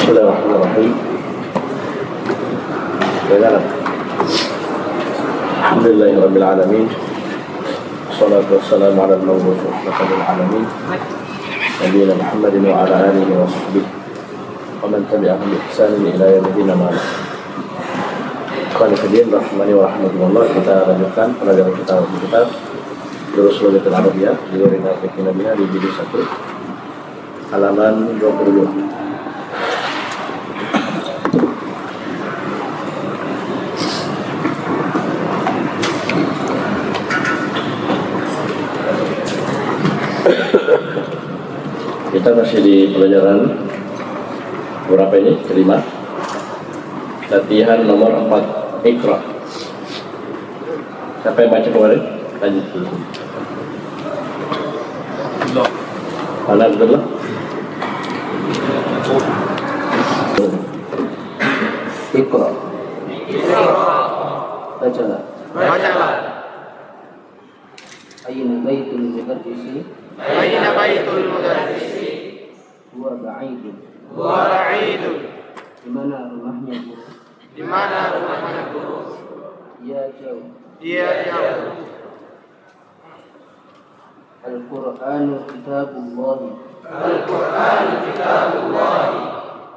Bismillahirrahmanirrahim. Alhamdulillahirabbil alamin. Wassalatu wassalamu ala al-mawdu'i rahmatil alamin. Nabiyina Muhammadin wa ala alihi wa sahbihi wa man tabi'ahum bi ihsanin ila yaumil qiyamah. Qanifidin rahmani wa rahmatullah. Kita lanjutkan pelajaran kita Durus Lughatul Arabiyyah di Warina Fiqh Nabiyah di jilid 1 halaman 22. Kita masih di pelajaran berapa ini? Kelima. Latihan nomor 4, Iqra. Siapa yang baca kemarin? Lanjut dulu. Mana Abdullah? Iqra. Bacalah. Aina baitul mudarrisi. Aina baitul mudarrisi. Huwa ba'idun. Huwa ba'idun. Di mana rumahnya guru? Di mana rumahnya guru? Dia jauh. Dia jauh. Al-Qur'anu kitabullah. Al-Qur'an kitabullah.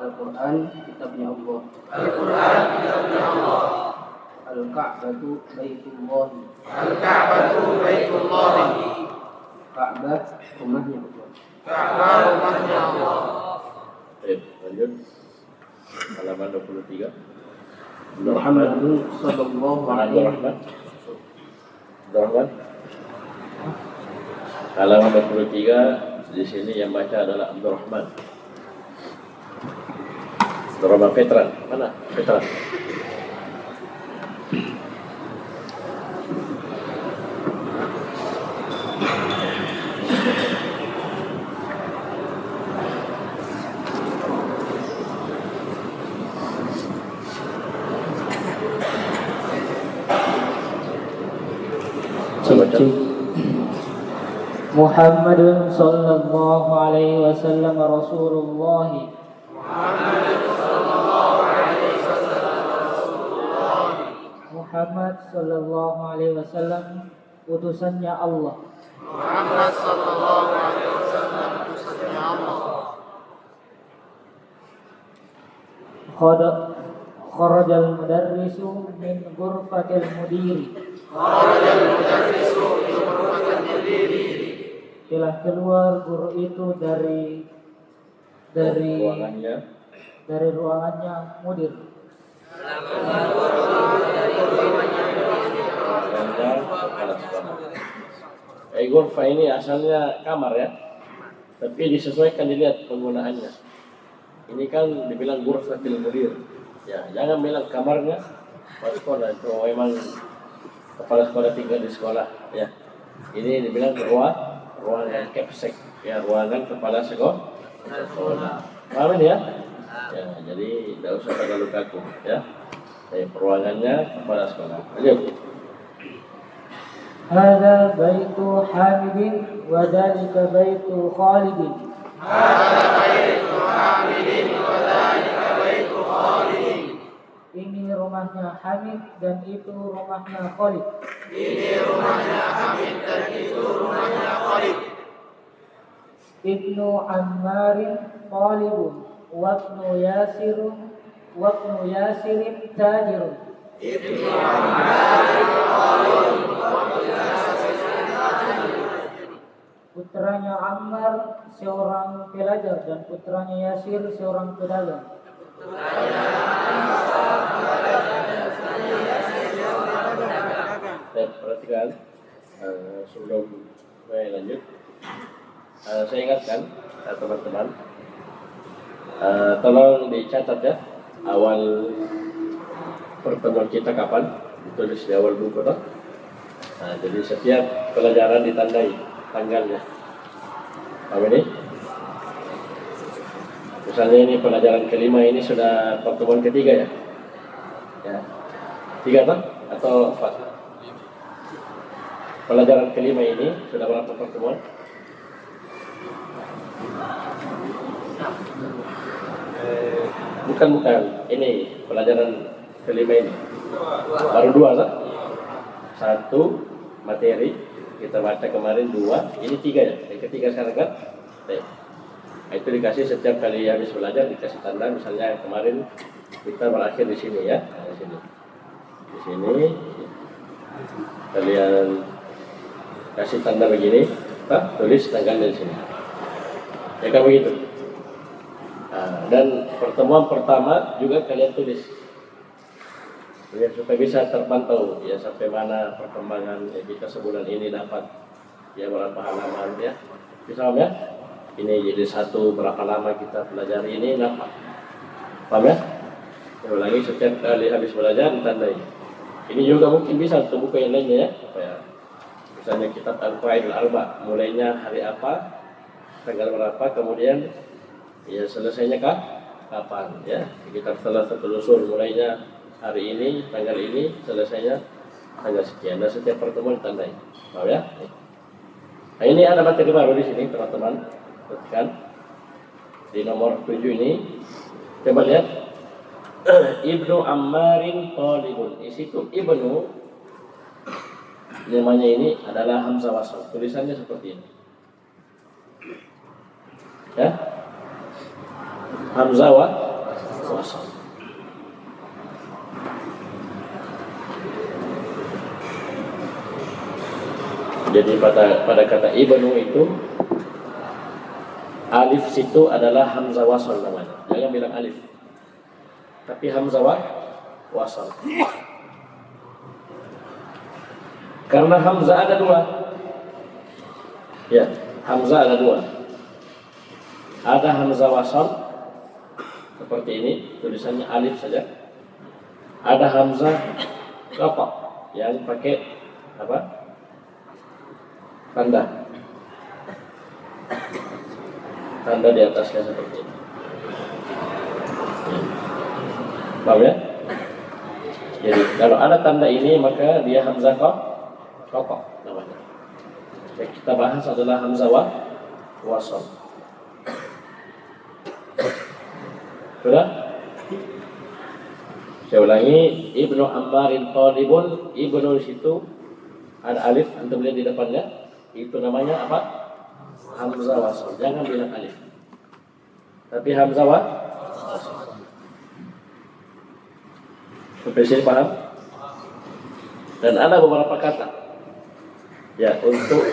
Al-Qur'an kitabnya Allah. Al-Qur'an kitabnya Allah. Al-Ka'batu baitullah. Al-Ka'batu baitullah. Ka'bah rumahnya Allah. Ka'bah rumahnya Allah. Baik, lanjut. Halaman 23. Muhammadun sallallahu alaihi wasallam. Abdurrahman. Halaman 23, di sini yang baca adalah Abdurrahman. Abdurrahman Fitran. Mana? Fitran. Muhammadun sallallahu alaihi wasallam Rasulullah. Muhammad sallallahu alaihi wasallam Rasulullah. Muhammad sallallahu alaihi wasallam utusannya Allah. Muhammad sallallahu alaihi wasallam utusannya Allah. Kharajal mudarrisu min ghurfatil mudiri. Kharajal mudarrisu min ghurfatil mudiri. Telah keluar guru itu dari ruangannya mudir. Ghurfa ini asalnya kamar ya, tapi disesuaikan, dilihat penggunaannya. Ini kan dibilang ghurfatil mudir. Ya, jangan bilang kamarnya kepala sekolah, itu memang kepala sekolah tinggal di sekolah ya. Ini dibilang ruangan kepsek ya, ruangan kepala sekolah. Paham ini ya? Ya, jadi tidak usah terlalu kaku ya. Ruangannya kepala sekolah. Lanjut. Hada baitu Hamidin wa dalika baitu Khalidin. Hada baitu Hamidin wa dalika baitu Khalidin. Ini rumahnya Hamid dan itu rumahnya Khalid. Ini rumahnya Hamid dan itu rumahnya Khalid. Ibnu Ammarin talibun wa ibnu Yasirin tajirun. Ibnu Ammarin talibun wa ibnu Yasirin tajirun. Putranya Ammar seorang pelajar dan putranya Yasir seorang pedagang. Perhatikan sebelum saya lanjut, saya ingatkan teman-teman, tolong dicatat ya awal pertemuan kita kapan, ditulis di awal buku toh. Jadi setiap pelajaran ditandai tanggalnya. Apa ini? Misalnya ini pelajaran kelima, ini sudah pertemuan ketiga ya? Ya, 3 toh atau 4? Pelajaran kelima ini sudah berapa pertemuan? Bukan. Ini pelajaran kelima ini. Baru 2 kan? 1 materi kita baca kemarin, 2, ini 3 ya. Yang ketiga sekarang kan? Nah, itu dikasih setiap kali habis belajar dikasih tanda, misalnya kemarin kita berakhir di sini ya. Nah, di sini. Di sini kalian kasih tanda begini, tulis tanggalnya di sini. Ya kan begitu. Nah, dan pertemuan pertama juga kalian tulis, ya, supaya bisa terpantau ya sampai mana perkembangan ya, kita sebulan ini dapat ya berapa halaman ya. Bisa ya? Ini jadi 1 berapa lama kita pelajari ini dapat. Paham ya? Ya, ulangi setiap kali habis belajar ditandai. Ini juga mungkin bisa untuk buku yang lainnya ya. Supaya misalnya kitab Al-Qawaid Al-Arba, mulainya hari apa, tanggal berapa, kemudian ya selesainya kapan ya. Kitab Thalathatul Ushul mulainya hari ini, tanggal ini, selesainya tanggal sekian. Dan setiap pertemuan ditandai. Paham ya? Nah, ini ada materi baru di sini teman-teman. Perhatikan di nomor 7 ini. Coba lihat. Ibnu Ammarin Talibun. Di situ Ibnu namanya ini adalah hamzah wasl. Tulisannya seperti ini. Ya. Hamzah wasl. Jadi pada kata Ibnu itu alif situ adalah hamzah wasl namanya. Jangan bilang alif. Tapi hamzah wasl. Karena hamzah ada 2. Ya, hamzah ada 2. Ada hamzah wasl seperti ini, tulisannya alif saja. Ada hamzah qata yang pakai apa? Tanda di atasnya seperti ini. Paham ya? Jadi kalau ada tanda ini maka dia hamzah qata namanya. Yang kita bahas adalah hamzah wasl. Sudah? Saya ulangi, Ibnu Ammarin Talibun. Ibnu di situ ada alif, antum lihat di depannya. Itu namanya apa? Hamzah wasl. Jangan bilang alif. Tapi hamzah wasl. Sampai sini paham? Dan ada beberapa kata ya untuk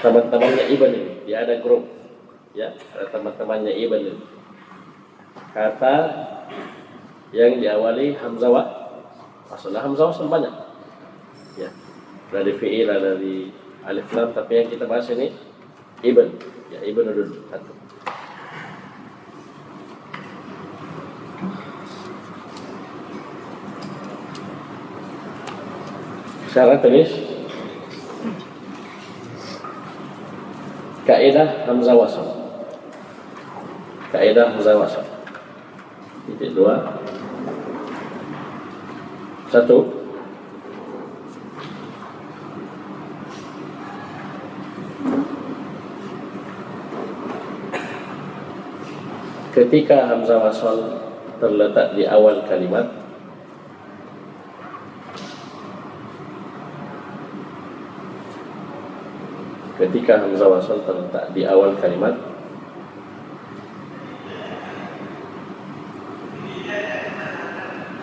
teman-temannya Ibn ini. Dia ada grup ya, ada teman-temannya Ibn ini. Kata yang diawali hamzah wasl. Hamzah wasl banyak. Ya. Dari fi'il, dari alif lam, tapi yang kita bahas ini Ibn. Ya, Ibn dulu satu. Sekarang tulis kaidah hamzah wasl. Kaidah hamzah wasl. Titik 2. 1. Ketika hamzah wasl terletak di awal kalimat,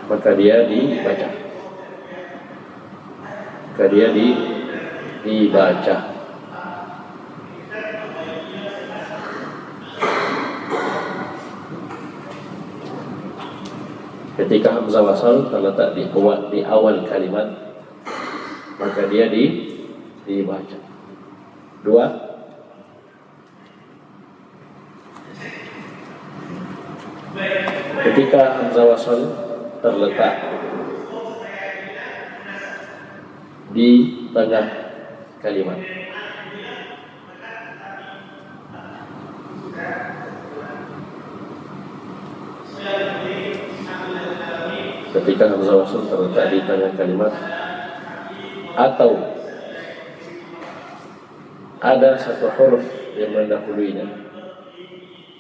maka dia dibaca. Ketika hamzah wasl terletak di awal kalimat, maka dia dibaca. 2. Ketika hamzah wasl terletak di tengah kalimat, ketika hamzah wasl terletak di tengah kalimat atau ada satu huruf yang mendahuluinya,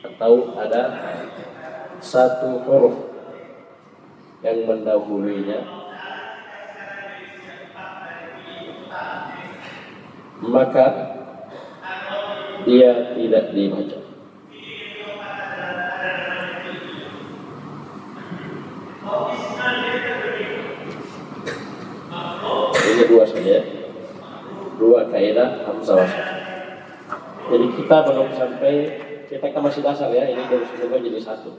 atau ada satu huruf yang mendahulunya, maka dia tidak dibaca. Ini dua saja, dua kaidah hamzah wasal. Jadi kita belum sampai, kita kan masih dasar ya, ini dari semua jadi satu.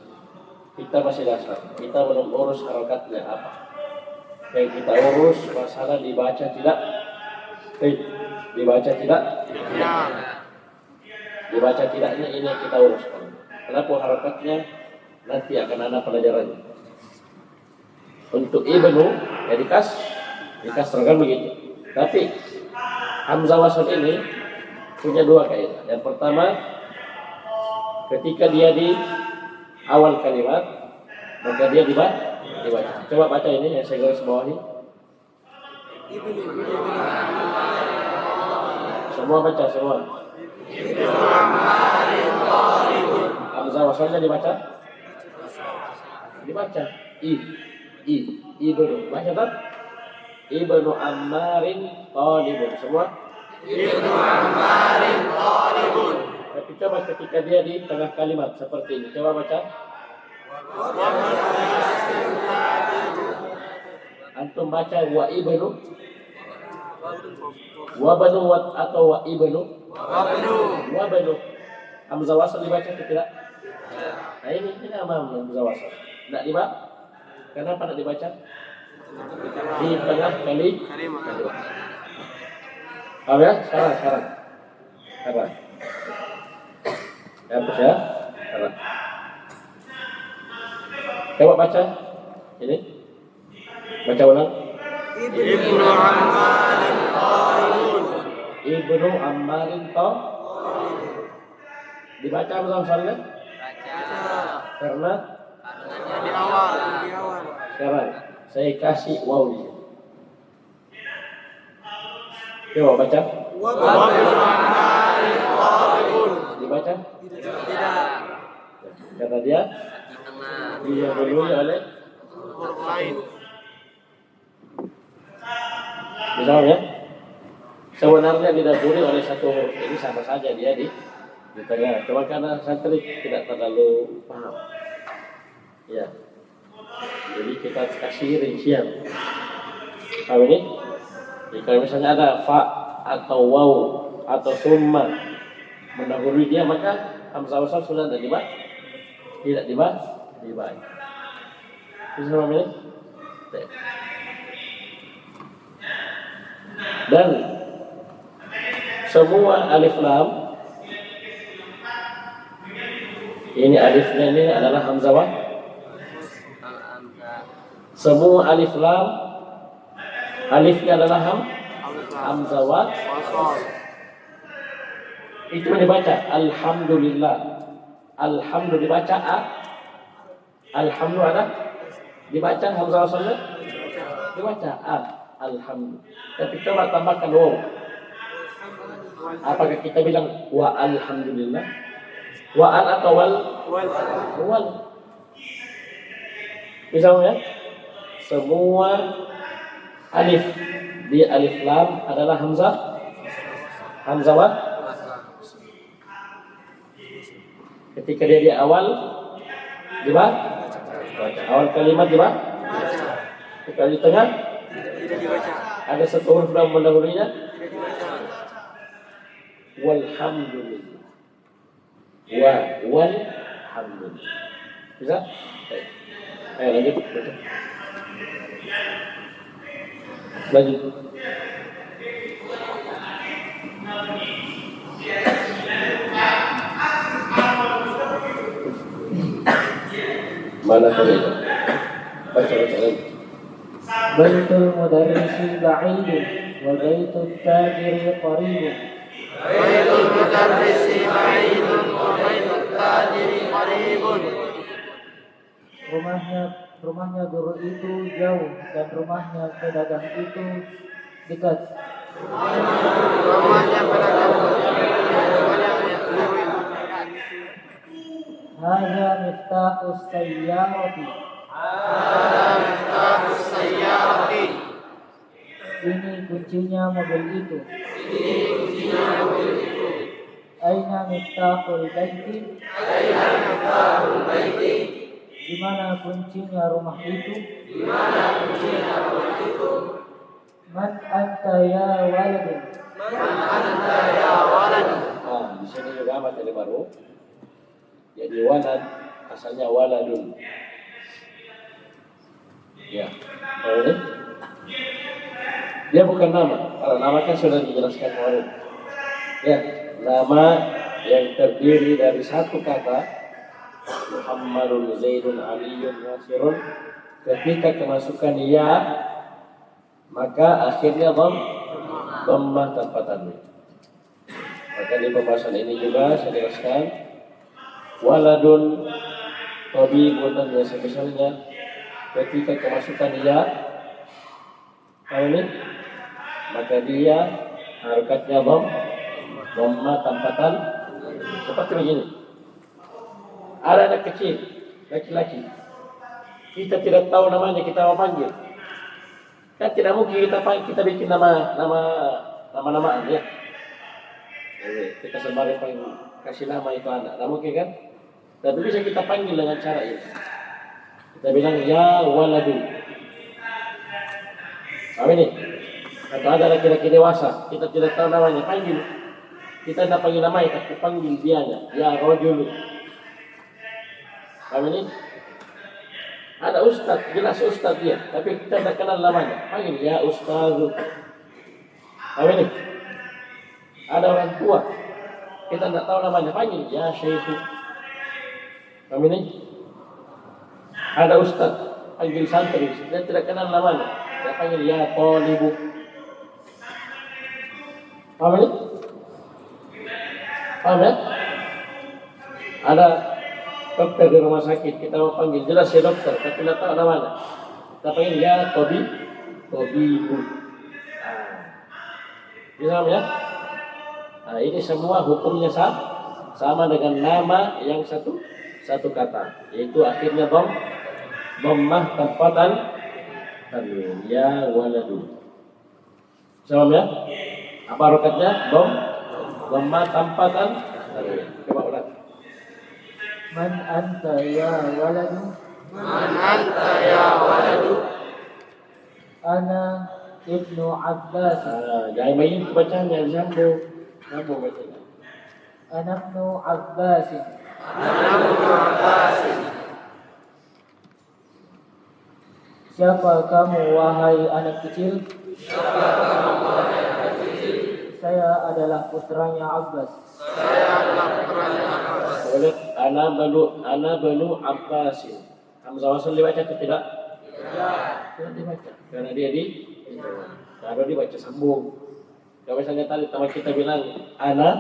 Kita masih dasar, kita belum urus harokatnya apa. Yang kita urus masalah dibaca tidak, dibaca tidak, dibaca tidaknya ini yang kita uruskan. Kenapa harokatnya nanti akan ada pelajarannya. Untuk ibnu ya dikasrkan begitu. Tapi hamzah wasal ini punya dua kaidah. Yang pertama, ketika dia di awal kalimat, maka dia dibaca. Coba baca ini yang saya garis bawahi. Semua baca semua. Hamzah wasalnya dibaca. Dibaca. Ibnu baca tak? Ibnu Ammarin talibun. Semua Ibnu Ammarin talibun. Tapi coba ketika dia di tengah kalimat seperti ini, coba baca. Antum baca wa ibnu, wa banu atau wa ibnu, wa banu. Hamzah wasal dibaca tidak? Nah ini hamzah wasal. Tidak dibaca. Kenapa tidak dibaca? Di tengah kalimat. Tahu ya? Sekarang. Hapus ya. Sekarang. Coba baca. Ini. Baca ulang. Ibnu Ammarin talibun. Ibnu Ammarin talibun. Dibaca hamzah wasalnya? Baca. Karena di awal. Sekarang saya kasih waw. Coba baca. Dibaca? Tidak. Karena dia didahului oleh huruf lain. Misalnya, sebenarnya didahului oleh satu huruf ini sama saja dia di tengah. Cuma karena santri tidak terlalu paham. Ya. Jadi kita kasih rincian. Paham ini? Jadi kalau misalnya ada fa atau waw atau summa mendahului dia, maka hamzah wasal sudah tidak dibaca. Bisa paham ini? Dan semua alif lam, ini alifnya ini adalah hamzah wasal. Semua alif lam, alifnya adalah hamzah wasal. Itu dibaca alhamdulillah. Alhamdulillah dibaca alhamdulillah dibaca hamzah wasalnya dibaca alhamdulillah. Tapi coba tambahkan waw. Apakah kita bilang wa alhamdulillah? Wa al atau wal? Misalnya semua alif di alif lam adalah hamzah wasal. Ketika dia di awal dibaca. Awal kalimat dibaca. Ketika di tengah ada satu huruf yang mendahulunya. Walhamdulillah. Walhamdulillah. Bisa? Ayo lanjut. Lanjut. Mana kali itu? Baca lagi. Baitul mudarrisi ba'idun wa baitul tajiri qaribun. Baitul mudarrisi ba'idun wa baitul tajiri qaribun. Rumahnya guru itu jauh dan rumahnya pedagang itu dekat. Rumahnya pedagang Hadza miftahus sayyarati. Miftahus sayyarati. Ini kuncinya mobil itu. Aina miftahul baiti. Di mana kuncinya rumah itu? Man anta ya waladun. Nah, di sini juga materi baru. Jadi walad asalnya waladun. Ya, tahu ini? Dia bukan nama. Kalau nama kan sudah dijelaskan kemarin. Ya, nama yang terdiri dari satu kata Muhammadun, Zaidun, Aliyun, Nasirun. Ketika kemasukan ya, maka akhirnya dhammah tanpa tanwin. Maka di pembahasan ini juga saya jelaskan waladun, tabibun dan misalnya ketika kemasukan ya, ini maka dia harokatnya dhammah tanpa tanwin. Seperti begini. Ada anak kecil, laki-laki. Kita tidak tahu namanya, kita mau panggil. Kan tidak mungkin kita bikin nama ya. Kita sembari kasih nama itu anak, tidak mungkin kan? Tapi bisa kita panggil dengan cara ini. Kita bilang ya waladu. Apa ini? Atau ada laki-laki dewasa, kita tidak tahu namanya, panggil. Kita tidak panggil namanya, tapi panggil dianya, ya rajul. Apa ini? Ada ustaz, jelas ustaz dia, tapi kita tidak kenal namanya. Panggil ya ustaz. Apa ini? Ada orang tua, kita tidak tahu namanya. Panggil ya syekh. Apa ini? Ada ustaz, panggil santri, dia tidak kenal namanya. Dia panggil ya talibu. Apa ini? Paham ya? Ada dokter di rumah sakit, kita mau panggil jelas ya dokter, tapi tidak tahu namanya. Kita panggil ya tabibu. Bisa ya? Nah, ini semua hukumnya sama dengan nama yang satu kata, yaitu akhirnya dhammah tanpa tanwin. Ya waladu. Sama ya? Apa harokatnya? Dhammah tanpa tanwin. Coba ulang. Man anta ya waladu. Ana ibnu Abbas. Jangan main bacanya, sambung bacanya. Ana ibnu Abbas. Siapa kamu wahai anak kecil? Saya adalah putranya Abbas. Boleh, ana banu Abbasin. Hamzah wasl dibaca atau tidak? Tidak dibaca. Karena dia kalau dibaca sambung. Kalau misalnya tadi teman kita bilang ana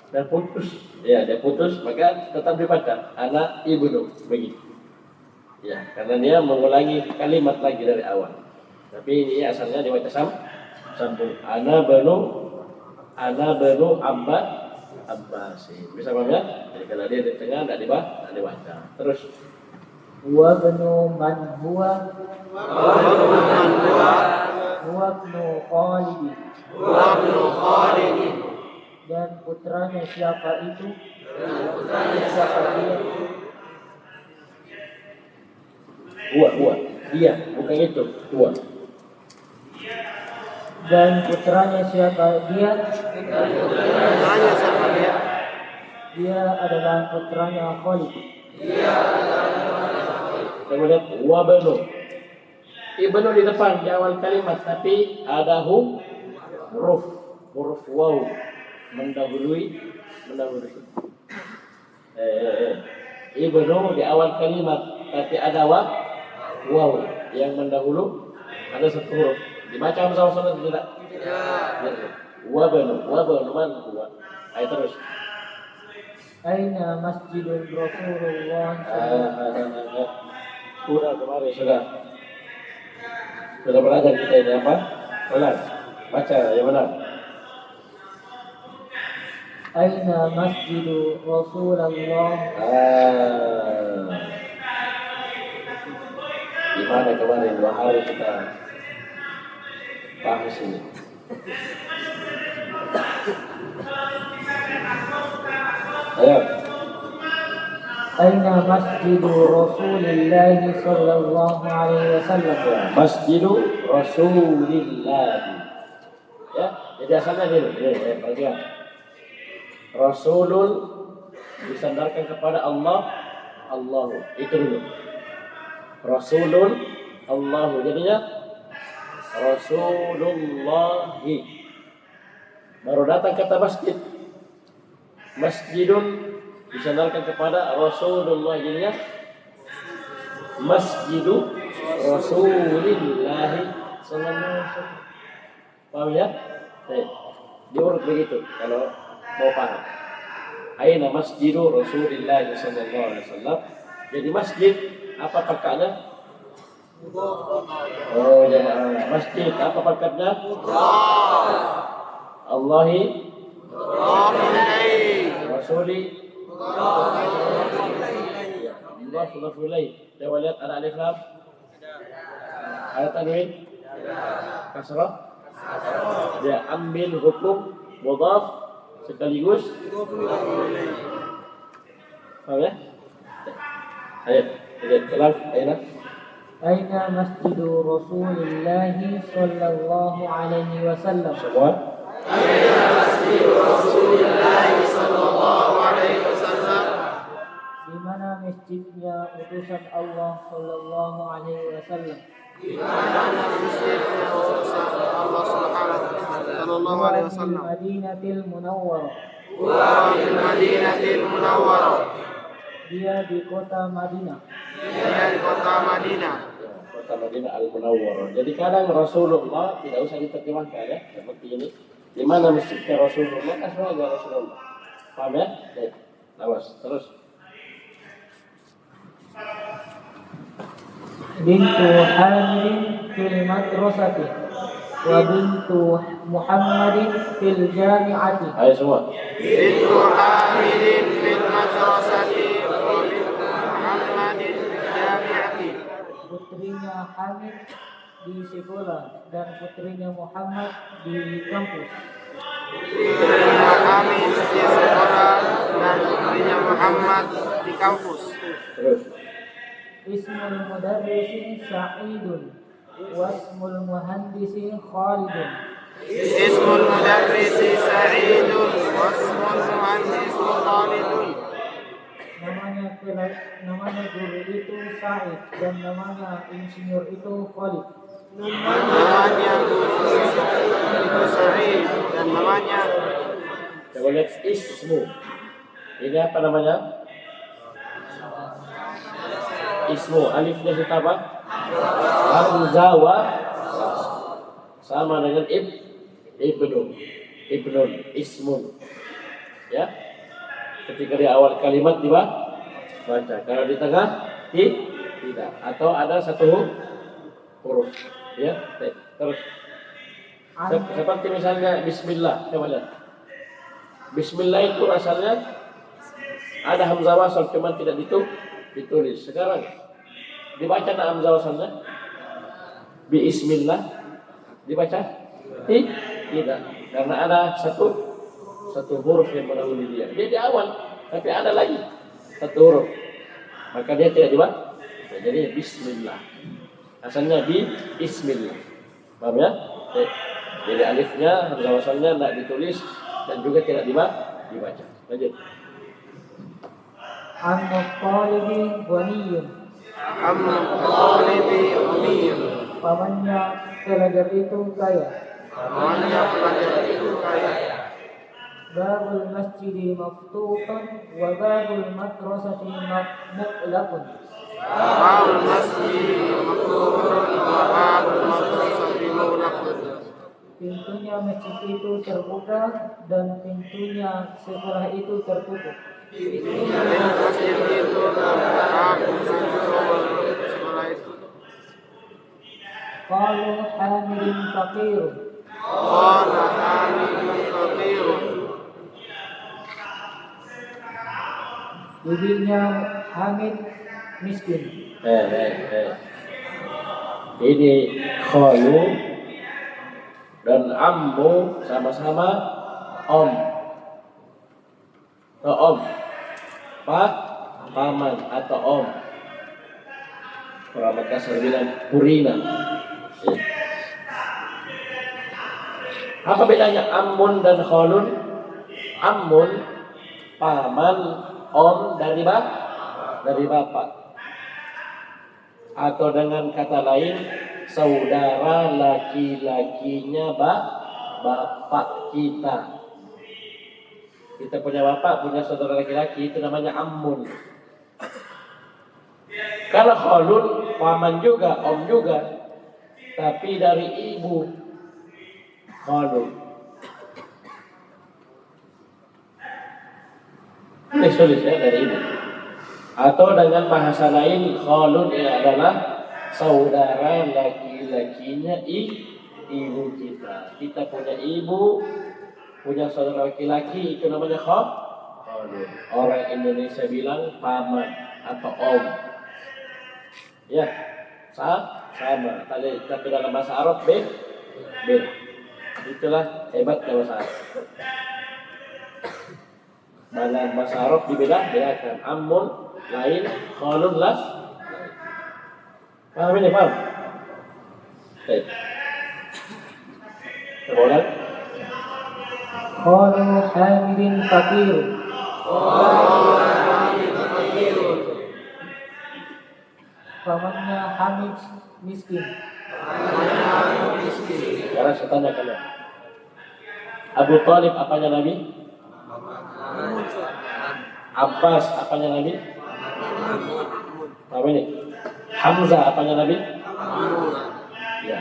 dan putus, ya dia putus, maka tetap dibaca ana ibnu begitu. Ya, karena dia mengulangi kalimat lagi dari awal. Tapi ini asalnya dibaca sambung. Ana banu Abbasin. Bisa paham ya? Jadi kalau dia di tengah tidak dibaca. Terus Wa banu man huwa. Huwa ibnu Khalid. Dan putranya siapa itu? Siapa dia? huwa. Dia, bukan itu. Huwa. Dan putranya siapa dia? Dia adalah putranya Khalid. Kita lihat wabanu. Ibnu di depan di awal kalimat, tapi ada huruf waw mendahului. Ibnu di awal kalimat, tapi ada waw yang mendahulu, ada satu huruf. Dibaca sama-sama tidak? Wabanu man huwa. Ayo terus. Aina masjidul Rasulullah. Sudah kemarin sudah belajar kita ini apa? Benar. Baca yang benar. Aina masjidu Rasulullah? Di mana kemarin 2 hari kita bahas ini. Ayo. Aina masjidu Rasulillah sallallahu alaihi wasallam? Masjidu Rasulillah. Ya, jadi asalnya dulu. Bagian Rasulun disandarkan kepada Allah, Allahu. Itu dulu. Rasulun Allahu. Jadinya Rasulullahi. Baru datang kata masjid. Masjidun disandarkan kepada Rasulullah, jadinya Masjidu Rasulillahi sallallahu alaihi wasallam. Paham ya? Diurut begitu kalau mau paham. Aina masjidu Rasulillah sallallahu alaihi wasallam. Jadi masjid apa pakaiannya? Oh jemaah, masjid apa pakaiannya? Allahi Rasuli Allah Rasulullah. Coba lihat ada alif lam, ada tanwin, kasrah. Dia ambil hukum mudhaf sekaligus. Paham ya? Ayo, lihat kelas, ayo. Aina masjidu Rasulillah sallallahu alaihi wasallam? Semua. Aina masjidu Rasulillah sallallahu alaihi wasallam? Di mana masjidnya utusan Allah sallallahu alaihi wasallam? Di mana masjidnya utusan Allah sallallahu alaihi wasallam? Madinatil Munawwarah. Wa fil Madinatil Munawwarah. Dia di kota Madinah. Dia di kota Madinah. Kota Madinah Al-Munawwarah. Jadi kadang Rasulullah tidak usah diterjemahkan ya. Seperti ini. Di mana masjidnya Rasulullah? Kasih aja Rasulullah. Paham ya? Awas, terus. Bintu Hamidin fil madrasati wa bintu Muhammadin fil jami'ati. Ayo semua. Bintu Hamidin fil madrasati wa bintu Muhammadin fil jami'ati. Putrinya Hamid di sekolah dan putrinya Muhammad di kampus. Putrinya Hamid di sekolah dan putrinya Muhammad di kampus. Terus. Ismul mudarrisi Sa'idun wasmul muhandisi Khalidun. Ismul mudarrisi Sa'idun wasmul muhandisi Khalidun. Namanya guru itu Sa'id dan namanya insinyur itu Khalid. Namanya guru itu Sa'id dan namanya. Coba lihat ismu. Ini apa namanya? Ismu, alifnya kita apa? Hamzah wa sama dengan ibnun, ismun. Ya. Ketika di awal kalimat dibaca, kalau di tengah tidak, atau ada satu huruf. Ya, terus. Seperti misalnya Bismillah, coba lihat. Bismillah itu asalnya ada hamzah wasal, cuma tidak ditulis. Sekarang dibaca nak hamzah wasalnya Bismillah dibaca tidak, karena ada satu huruf yang mendahului dia. Dia di awal, tapi ada lagi satu huruf, maka dia tidak dibaca. Jadi Bismillah asalnya Bismillah. Paham ya? Jadi alifnya hamzah wasalnya tidak ditulis dan juga tidak dibaca. Lanjut. An-Muttalibi Ghaniyun. Al-Muttalibi Ghaniyun. Pamannya pelajar itu kaya. Pamannya pelajar itu kaya. Babul masjidi maftuhan wa babul madrasati muqlaqun. Babul masjidi maftuhan wa babul madrasati muqlaqun. Pintunya masjid itu terbuka dan pintunya sekolah itu tertutup. Pintunya masjid itu terbuka, sekolah itu. Qalu hamidun faqirun. Qala hamidun faqirun. bibinya Hamid miskin. Ini khalu dan ammu sama-sama om. Atau om. Paman atau om. Orang Makassar bilang purina. Ya. Apa bedanya ammun dan khalun? Ammun paman, om dari bapak. Atau dengan kata lain saudara laki-lakinya bapak kita. Kita punya bapak, punya saudara laki-laki, itu namanya ammun. Kalau khalun paman juga, om juga, tapi dari ibu khalun. Tulis ya dari ibu. Atau dengan bahasa lain khalun adalah saudara laki-lakinya ibu kita. Kita punya ibu, punya saudara laki-laki, itu namanya khalun. Orang Indonesia bilang paman atau om. Ya, sama. Tapi dalam bahasa Arab beda. Itulah hebatnya bahasa Arab. Dalam bahasa Arab dibedakan. Ammun lain, khalun lain. Paham ini? Paham? Baik. Kemudian Khalu Hamidin fakir. Pamannya Hamid miskin. sekarang saya tanya kalian. Abu Thalib apanya Nabi? Abbas apanya Nabi? Apa ini? Hamzah apanya Nabi? Ya.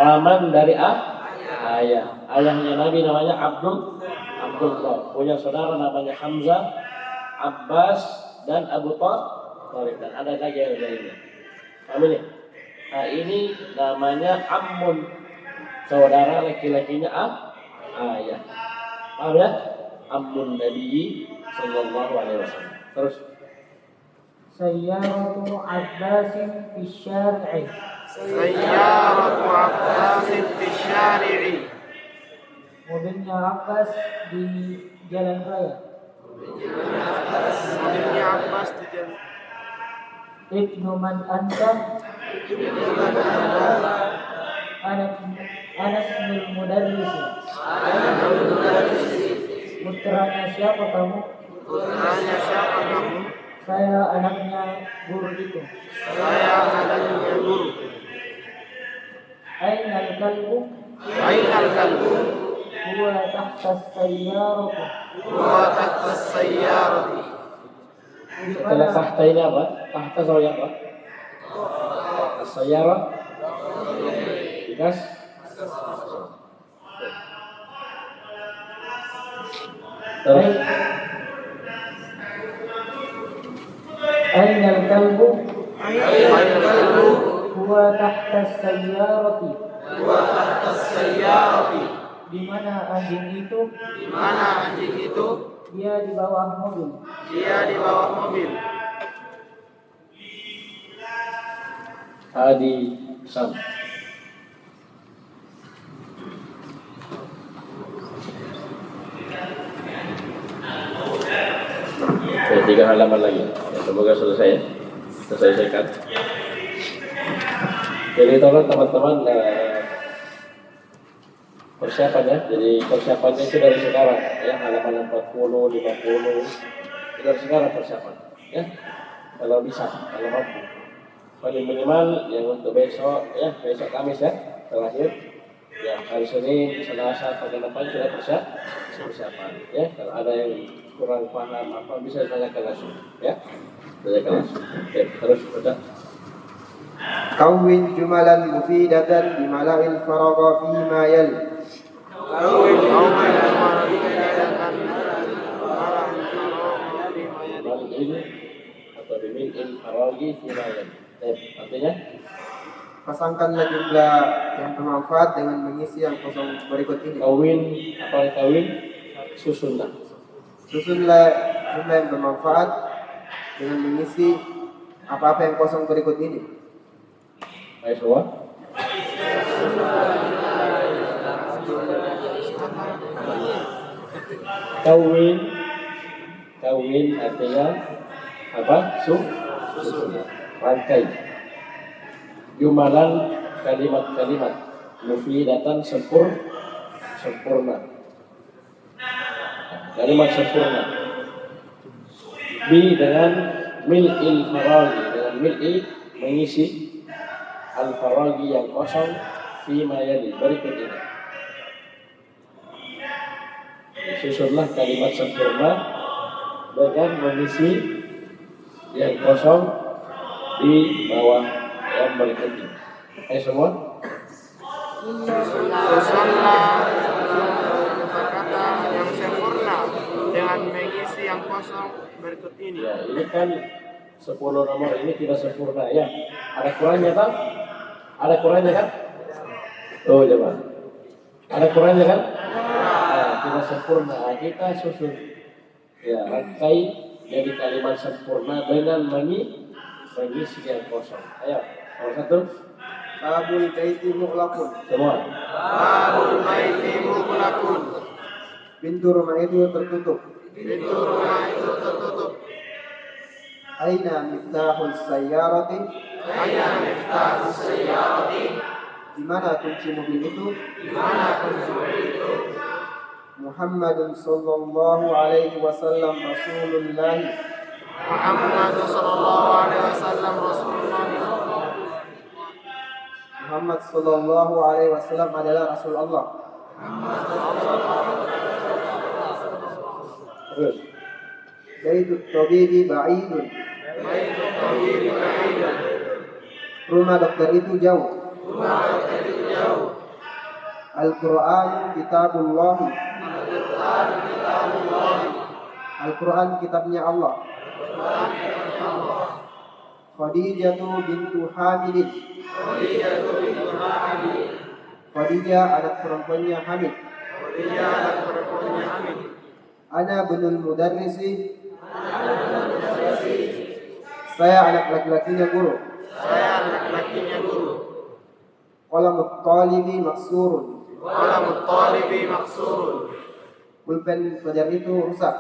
Paman dari ayah. Ayahnya Nabi namanya Abdullah. Punya saudara namanya Hamzah, Abbas dan Abu Thalib, dan ada lagi yang lainnya. Paham ini? Nah, ini namanya ammun, saudara laki-lakinya ayah. Paham ya? Ammun Nabi sallallahu alaihi wasallam. Terus Sayyaratu Abbasin fi syari'i. Sayyaratu Abbasin fi syari'i. Mobilnya Abbas di jalan raya. Mobilnya Abbas di jalan. Ibnu man anta? Anas bin Mudarris. Putranya siapa kamu? Putranya siapa kamu? Saya anaknya guru itu. Saya anaknya guru. Ainal kalbu? Ainal kalbu? Huwa tahta sayyarati. Huwa tahta sayyarati. setelah tahta ini apa? Tahta sama apa? As-sayyarah. Dikas. Terus Ainal kalbu? Ainal kalbu? Huwa tahta sayyarati. Huwa tahta sayyarati. Di mana anjing itu? Di mana anjing itu? Dia di bawah mobil. Dia di bawah mobil. Adi Sam. Oke, 3 halaman lagi. Ya, semoga selesai ya. Kita selesaikan. Jadi tolong teman-teman persiapannya. Jadi persiapannya itu dari sekarang ya, halaman 40, 50. Itu dari sekarang persiapan ya. Kalau bisa, kalau mampu. Paling minimal yang untuk besok ya, besok Kamis ya, terakhir. Ya, hari Senin, Selasa, pekan depan sudah persiapan ya. Kalau ada yang kurang paham apa bisa ditanyakan langsung ya. Tanyakan langsung. Oke, terus baca. كون جملا مفيدة بملأ الفراغ فيما يلي. Malin atau bimil faragi fimayan. Artinya Pasangkanlah jumlah yang bermanfaat dengan mengisi yang kosong berikut ini. kawin apa kawin susunlah. Susunlah jumlah yang bermanfaat dengan mengisi apa-apa yang kosong berikut ini. Ayo semua. Kawin artinya apa? Rangkai. Jumalan kalimat-kalimat mufidatan sempurna. Kalimat sempurna. Bi dengan mil'il faragi, dengan mil'i mengisi al-faragi yang kosong fi ma yali berikut ini. Susunlah kalimat sempurna dengan mengisi yang kosong di bawah yang berikut ini. Ayo semua. Susunlah kata yang sempurna dengan mengisi yang kosong berikut ini. Ya, ini kan 10 nomor ini tidak sempurna ya. Ada kurangnya kan? Ada kurangnya kan? Tuh coba. Ada kurangnya kan? Nah, tidak sempurna. Kita susun. Ya, rangkai jadi kalimat sempurna dengan mengisi yang kosong. Ayo, nomor 1. Babul baiti muqlaqun. Semua. Babul baiti muqlaqun. Pintu rumah itu tertutup. Pintu rumah itu tertutup. Aina miftahul sayyarati. Aina miftahus sayyarati. Di mana kunci mobil itu? Di mana kunci mobil itu? Muhammadun sallallahu alaihi wasallam Rasulullah. Muhammad sallallahu alaihi wasallam Rasulullah. Muhammad sallallahu alaihi wasallam adalah Rasul Allah. Terus. Baitut tabibi ba'idun. Baitut tabibi ba'idun. Rumah dokter itu jauh. Rumah dokter itu jauh. Al-Quran kitabullah. Al-Quran kitabullah. Al-Quran kitabnya Allah. Khadijah bintu Hamid. Khadijah anak perempuannya Hamid. Ana binul mudarrisi. Saya anak laki-lakinya guru. Qalamut talibi maksurun. Pulpen pelajar itu rusak.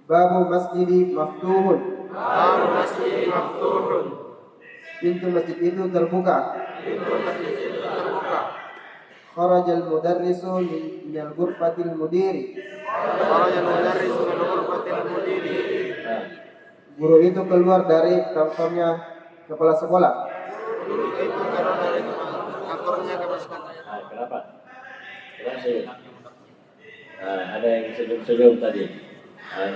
Babu masjidi maftuhun. Pintu masjid itu terbuka. Kharajal mudarrisu minal ghurfatil mudiri. Guru itu keluar dari kantornya kepala sekolah. Nah, kenapa? Kenapa senyum? Nah, ada yang senyum-senyum tadi. Nah,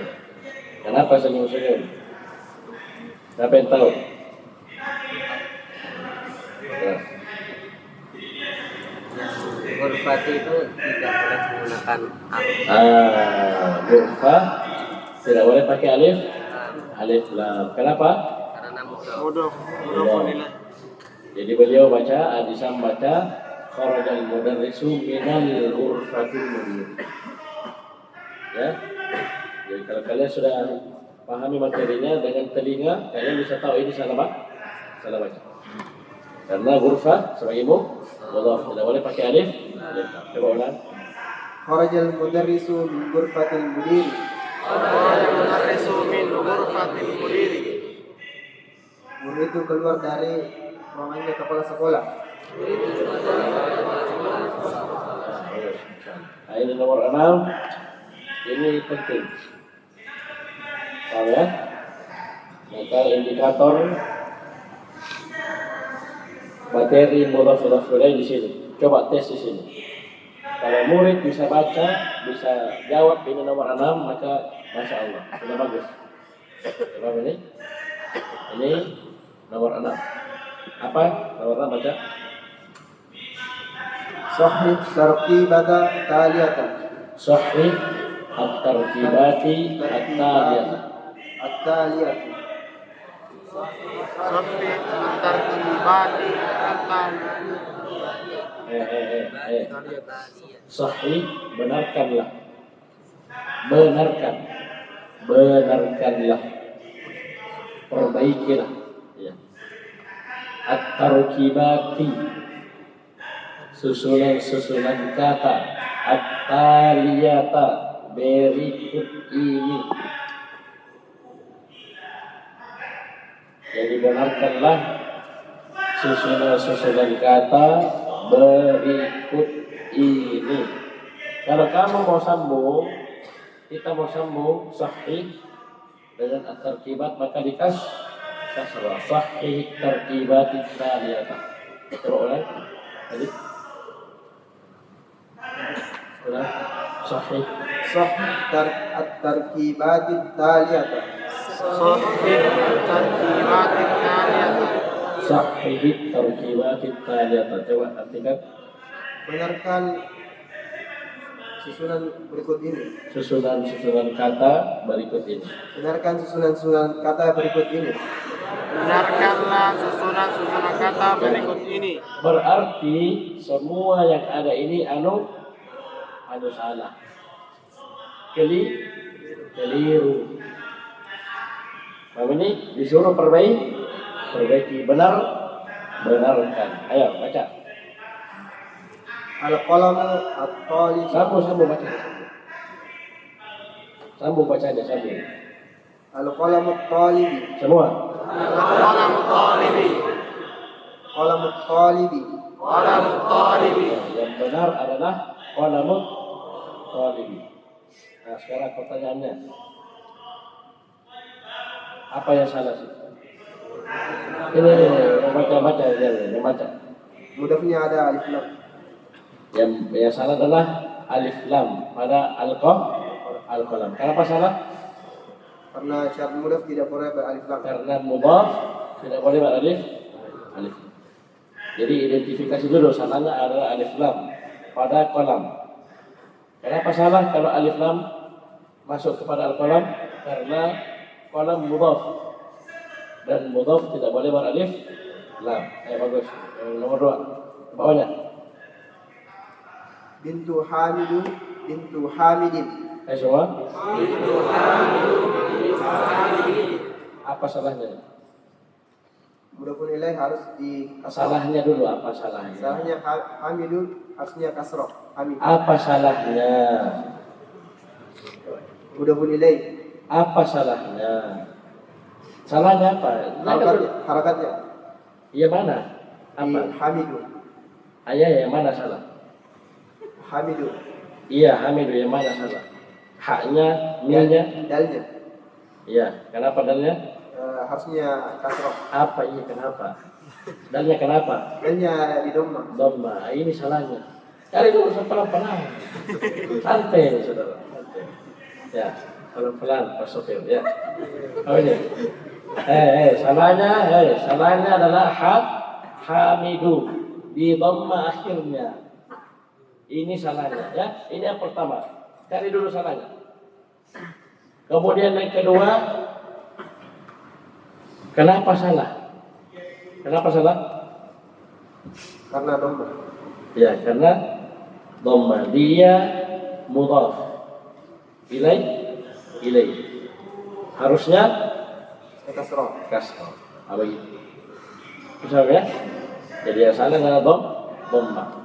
kenapa senyum-senyum? Siapa yang tahu? Nah. Ghurfah itu tidak boleh menggunakan alif. Ghurfah tidak boleh pakai alif. Alif lam. Kenapa? Karena Mudhof ilaih. Jadi beliau baca, Adisam baca kharajal mudarrisu minal ghurfatil mudir. Ya. Jadi kalau kalian sudah pahami materinya dengan telinga, kalian bisa tahu ini salah baca. Karena ghurfah sebagai mudhaf tidak boleh pakai alif. Coba ulang. Kharajal mudarrisu min ghurfatil mudiri. Guru itu keluar dari ruangannya kepala sekolah. Nah, ini nomor 6. Ini penting. Paham ya? Maka indikator materi mudhaf ilaih di sini. Coba tes di sini. Kalau murid bisa baca, bisa jawab ini nomor 6, maka Masya Allah, sudah bagus. Coba ini. Ini nomor 6. Apa? Nomor 6 baca. Sahih tarqibata taliyatan. Sahih at-tarkibati at-taliyah. At-taliyatan. Sahih at-tarkibati at-taliyah. Sahih, benarkanlah. Benarkan. benarkanlah, perbaikilah. Ya. At-tarkibati, susunan kata, at-taliyata, berikut ini. Jadi benarkanlah susunan kata berikut ini. Kalau kamu mau sambung, kita mau sambung sahih dengan at-tarkibat, maka kasrah. Sahih tarkibat taliyata. Coba ulang. Tadi. Ulang. Sahih. At-tarkibat taliyata. Sahih tarkibat taliyata. Sahih tarkibat taliyata. Coba artikan. Benarkan susunan berikut ini. Susunan kata berikut ini. Benarkan susunan kata berikut ini. Benarkanlah susunan kata berikut ini. Berarti semua yang ada ini anu salah. Keliru. Paham ini? Disuruh perbaiki, benarkan. Ayo baca. Al-qalamu at-talib. Sambung baca. Sambung bacanya. Al-qalamu at-talibi. Semua. Qalam talibi. Qalamu at-talibi. Qalam talibi. Yang benar adalah qalamut talibi. Nah, sekarang pertanyaannya. Apa yang salah sih? Ini baca ya. Mudafnya ada alif lam. Yang salah adalah alif lam pada al-qalam. Kenapa salah? Karena syarat mudaf tidak boleh beralif lam. Karena mudhaf tidak boleh beralif. Jadi identifikasi dulu, salahnya adalah alif lam pada qalam. Kenapa salah kalau alif lam masuk kepada al-qalam? Karena qalam mudhaf dan mudhaf tidak boleh beralif lam. Bagus. Yang nomor 2 bawahnya. Bintu Hamidin. Semua. Apa salahnya? Mudafun ilaih harus di Salahnya dulu, apa salahnya? Salahnya Hamidun harusnya kasroh. Hamid. Apa salahnya? Mudafun ilaih. Apa salahnya? Salahnya apa? Harakatnya. Iya mana? Apa? Di Hamidun. Ayah yang mana salah? Hamidun. Iya, Hamidu yang mana salah? Haknya, milnya? Dalnya. Iya, kenapa dalnya? Harusnya kasroh. Apa ini kenapa? Dalnya kenapa? Dalnya di dhamma. Dhamma, ini salahnya. Cari dulu pelan-pelan. Santai, saudara. Santai. Ya, pelan-pelan, Pak Sofir. Ya. Oh ini. Salahnya adalah Hamidu di dhamma akhirnya. Ini salahnya, ya. Ini yang pertama. Cari dulu salahnya. Kemudian yang kedua, kenapa salah? Karena dhamma. Ya, karena dhamma. Dia mudhaf ilaih. Harusnya Kasroh. Apa gitu? Bisa ya? Jadi yang salah adalah dhamma.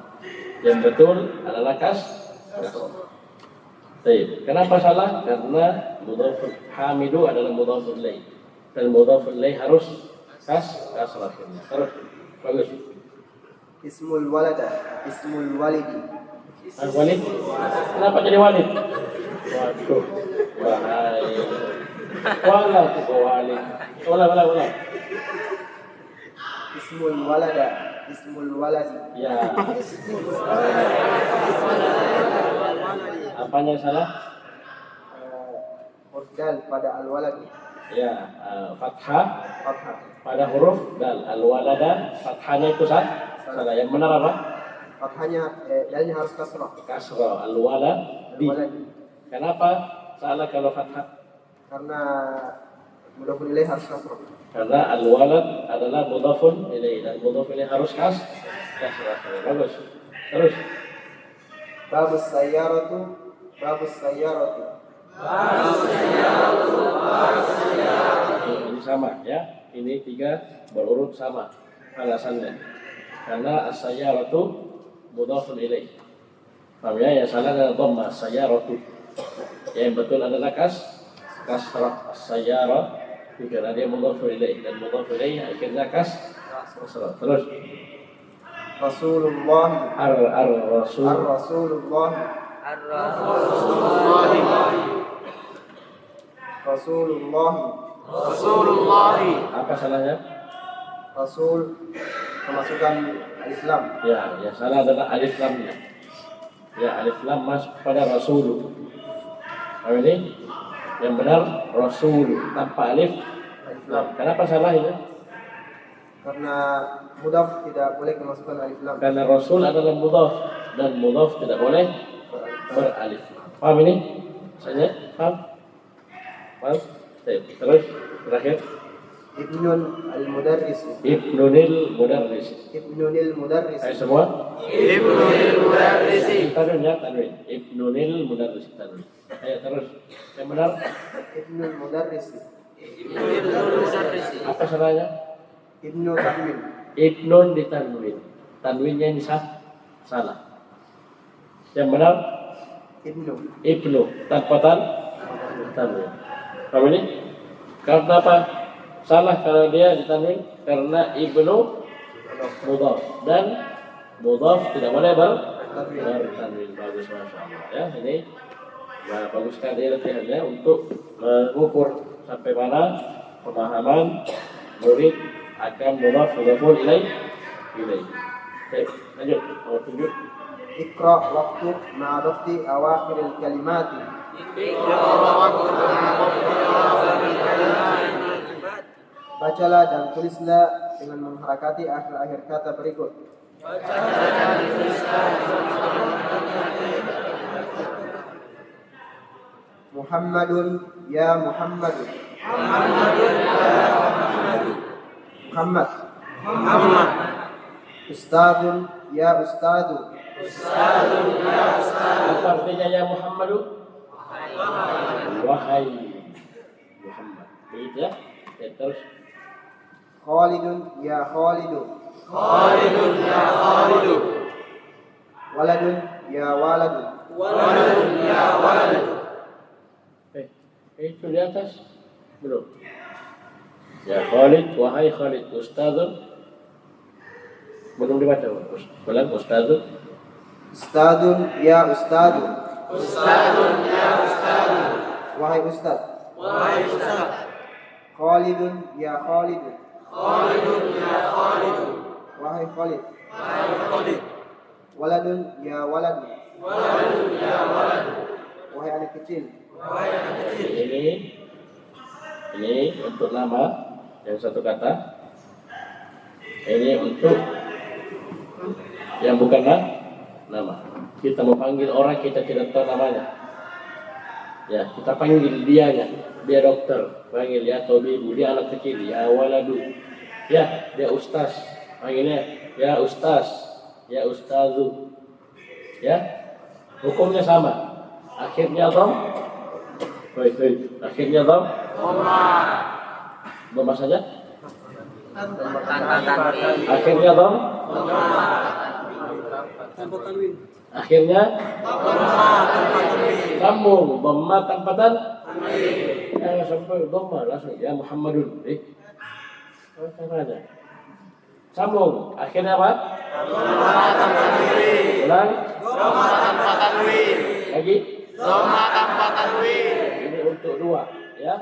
Yang betul adalah kasroh. Baik. Kenapa salah? Karena mudhafun Hamidu adalah mudhafun ilaih. Dan mudhafun ilaih harus kasrah. Terus bagus. Ismul walidi. Walid. Kenapa jadi walid? Waduh. Wahai. Walid. Ulang. Ismul waladi. Ya. Apanya yang salah? Huruf dal pada al-walad. Ya, fathah Fathah. pada huruf dal. Al-walada, fathahnya itu salah. Yang benar apa? Fathahnya dalnya harus kasroh. Kasrah. Al-waladi. Kenapa salah kalau fathah? Karena mudhafun ilaih harus kasroh. Karena al-walad adalah mudhafun ilaih dan mudhaf ilaih harus kasrah. Bagus. Terus. Babus sayyaratu. Ini sama ya. Ini 3 berurut sama alasannya. Karena as-sayyaratu mudhafun ilaih. Paham ya? Yang salah adalah dhamma as-sayyaratu. Yang betul adalah kasrah as-sayyarah karena dia mudhafun ilaih dan mudhafun ilaih akhirnya kasrah. Terus Rasulullah ar-rasul Rasulullah Rasulullah. apa salahnya? Rasul kemasukan alif lam. Ya, yang salah adalah alif lamnya. Ya, alif lam masuk pada rasul. Paham ini? Yang benar rasul tanpa alif lam. Kenapa salah itu? Karena mudhaf tidak boleh kemasukan alif lam. Karena rasul adalah mudhaf dan mudhaf tidak boleh beralif. Paham ini? Saya paham? Paham? Terus terakhir Ibnul al-Mudarris. Ibnunil Mudarris. Ibnul Mudarris. Ayo semua. Ibnul Mudarrisi. Tanwin ya, tanwin. Ibnunil Mudarris tanwin. Ayo terus. Yang benar Ibnul Mudarris. Ibnul Mudarrisi. apa salahnya? Ibnu Tanwin. Ibnun ditanwin. Tanwinnya ini salah. Yang benar Ibnu tanpa tanwin. Paham ini? Karena apa? Salah kalau dia ditanwin karena Ibnu mudhaf dan mudhaf tidak boleh bertanwin. Bagus, masya Allah. Ya, ini bagus sekali latihannya untuk mengukur sampai mana pemahaman murid akan mudhafun ilaih. Baik, lanjut. Nomor 7. Iqra waktu ma'adafti awakhiril kalimati. Bacalah dan tulislah dengan mengharakati akhir-akhir kata berikut. Muhammadun ya Muhammadu. Muhammad. Ustadun ya Ustadu. Apa artinya ya Muhammadu? Wahai Muhammad. Begitu ya? Ya, terus Khalidun ya Khalidu. Khalidun ya Khalidu. Waladun ya Waladu. Waladun ya waladu. itu di atas belum? Ya Khalid, wahai Khalid. Ustadun belum dibaca. Ulang Ustadun. Ustadun ya Ustadu. Ustadun ya Ustadu. Wahai Ustad. Wahai Ustad. Khalidun ya Khalidu. Khalidun ya Khalidu. Wahai Khalid. Wahai Khalid. Waladun ya Waladu. Waladun ya waladu. Wahai anak kecil. Wahai anak kecil. Ini untuk nama yang satu kata. Ini untuk yang bukan nama. Kita mau panggil orang kita tidak tahu namanya. Ya, kita panggil dianya. Dia dokter, panggil ya Tobibu. Dia anak kecil, ya Waladu. Ya, dia Ustaz. Panggilnya ya Ustaz, ya Ustazu. Ya, hukumnya sama. Akhirnya dom. Akhirnya dom. Dom saja. Akhirnya dom. Akhirnya sambung dhamma tanpa tanwin. Sampai dhamma langsung ya Muhammadun. Caranya sambung. Akhirnya apa? Dhamma tanpa tanwin. Ulang. Dhamma tanpa tanwin. Lagi. Dhamma tanpa tanwin. Ini untuk dua, ya.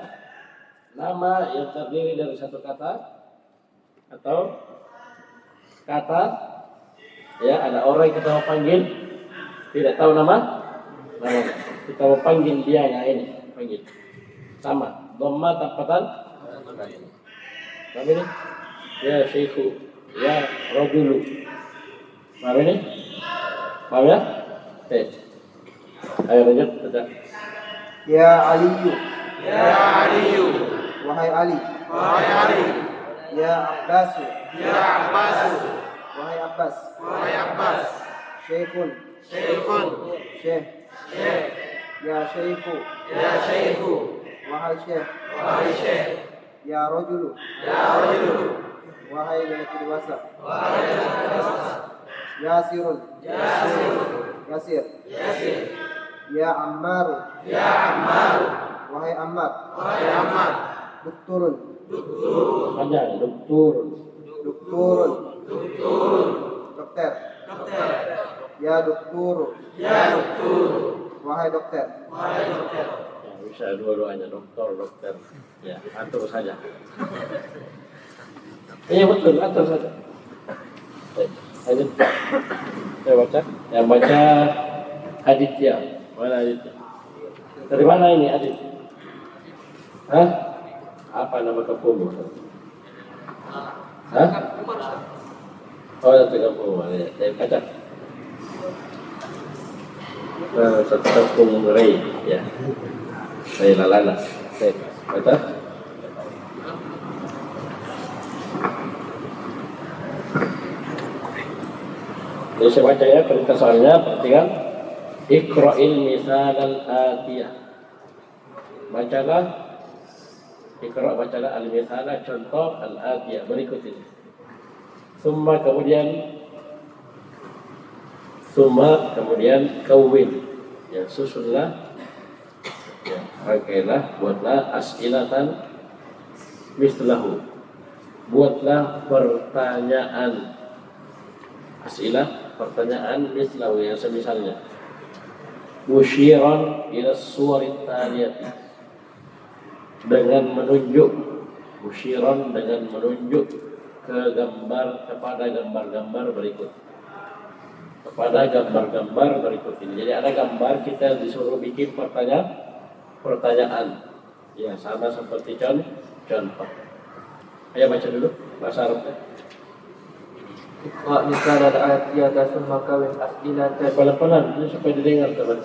Nama yang terdiri dari satu kata atau kata, ya, ada orang yang kita mau panggil tidak tahu namanya. Kita mau panggil dia yang ini, panggil. Sama, dhamma tanpa tanwin. Paham ini? Ya Syekhu, ya Rajulu. Paham ini? Paham ya? Ayo lanjut, sudah. Ya Aliyu. Ya Aliyu. Wahai Ali. Wahai Ali. Ya Abbasu. Ya Abbas. Wahai Abbas. Wahai Abbas. Syekhun. Syekhun. Syekh. Syekh. Ya Syekhu. Ya Syekhu. Wahai Syekh. Wahai Syekh. Ya Rajulu. Ya Rajulu. Wahai lelaki dewasa. Wahai lelaki dewasa. Yasirun. Yasir. Yasir. Yasir. Ya Ammar. Ya Ammar. Wahai Ammar. Wahai Ammar. Dokturun. Panjang, doktor. Dokturun. Doktur. Dokter. Dokter. Ya doktur. Ya doktur. Wahai dokter. Wahai dokter. Ya, bisa dua-duanya, dokter. Ya, atur saja. Iya betul, atur saja. Baik, lanjut. Saya baca. Yang baca Aditya. Mana Aditya? Dari mana ini Aditya? Hah? Apa nama kampungmu? Hah? Oh, satu kampung. Ya, saya baca. Satu kampung Ray, ya. Ray Lalana. Saya baca. Jadi saya baca ya, perintah soalnya, perhatikan. Iqra'il misal al-atiyah. Bacalah, Iqra' bacalah al-misal, contoh al-atiyah, berikut ini. Summa kemudian kawin. Ya, susunlah. Ya, pakailah, buatlah as'ilatan mislahu. Buatlah pertanyaan. As'ilah, pertanyaan mislahu yang semisalnya. Musyiran ila suwarit taliyati, dengan menunjuk, musyiran dengan menunjuk kepada gambar-gambar berikut. Kepada gambar-gambar berikut ini. Jadi ada gambar, kita disuruh bikin pertanyaan. Ya, sama seperti contoh. Ayo baca dulu bahasa Arabnya. Iqra' misal al-atiyata summa kawin as'ilatan. Pelan-pelan, ini supaya didengar teman.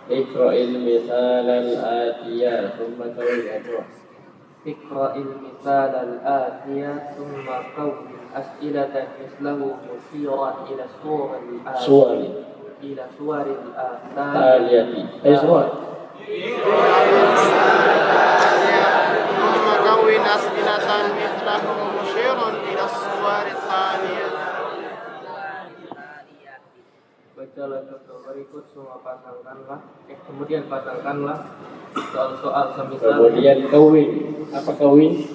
Iqra'il misal al-atiyah summa kawin apa? Iqra'il misal al-atiyah summa kawin as'ilatan mislahu musyiran ila Suwari suwaril taliyati. Ayo semua. ثم كون أسئلة مثله مشيرا إلى الصور الثانية. Bacalah contoh berikut, kemudian pasangkanlah soal-soal semisal. Kemudian kawin. Apa kawin?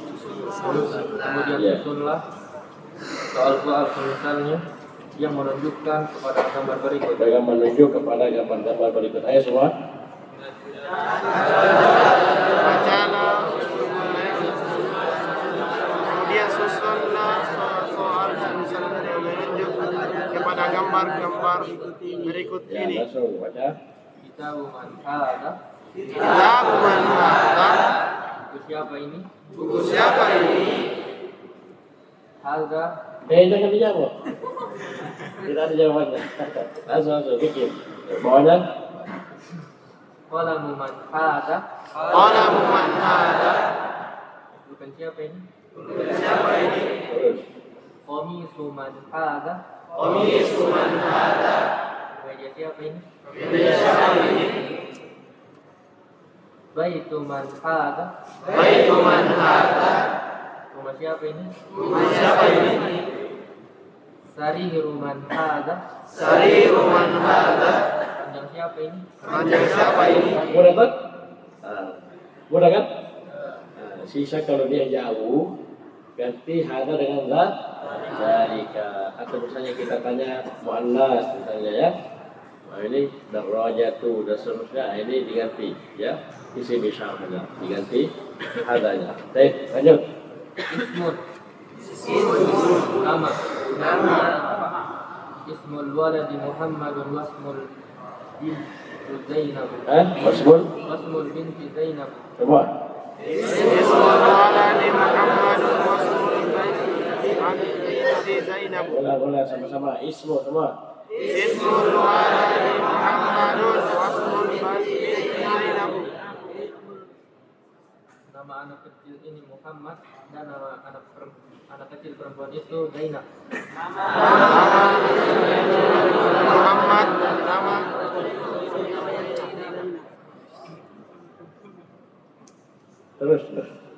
Kemudian Ya. susunlah soal-soal semisalnya yang menunjukkan kepada gambar berikut. Dengan menunjuk kepada gambar-gambar berikut. Ayo semua. Bacalah, kemudian susunlah soal-soal semisal yang menunjuk kepada gambar-gambar berikut Ya, ini. langsung baca. Kitabu man hada. Kitabu man hada. Buku siapa ini? Buku siapa ini? Hada. Jangan dijawab. Tidak ada jawabannya. Langsung bikin. Bawahnya. Qalamu man hada. Qalamu man hada. Bukan siapa ini? Siapa ini? Terus. Qamisu man hada. Qamisu man hada. Meja siapa ini? Meja siapa ini? Baitu man hada. Baitu man hada. Rumah siapa ini? Rumah siapa ini? Sariru man hada. Sariru man hada. Panjang siapa ini? Panjang siapa ini? Mudah tak? Mudah kan? Sisa kalau dia jauh, ganti hada dengan zat. Zalika. Atau misalnya kita tanya muannas misalnya ya. Nah, ini darajatu dan seterusnya. Ini diganti ya. Isi misalnya diganti hadanya. Baik, lanjut. Ismun. Nama. Ismul waladi Muhammadun wasmul binti Zainab. Wasmul binti Zainab. Semua. Ismul waladi Muhammadun wasmul binti Zainab. Bola sama-sama. Ismu semua. Ismul waladi Muhammadun wasmul binti Zainab. Nama anak kecil ini Muhammad dan nama anak kecil perempuan itu Zainab. Muhammad, nama Terus.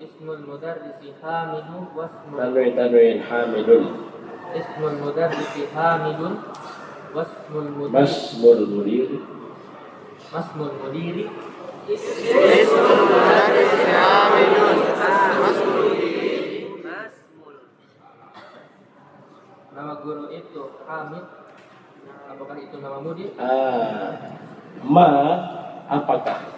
Ismul mudarrisi Hamidun wasmul Tanwin hamidun. Ismul mudarrisi Hamidun wasmul mudiri Masmul mudiri. Masmul mudiri Ismul mudarris Hamidun. Masmul nama guru itu Hamid. Apakah itu nama mudir? Apakah?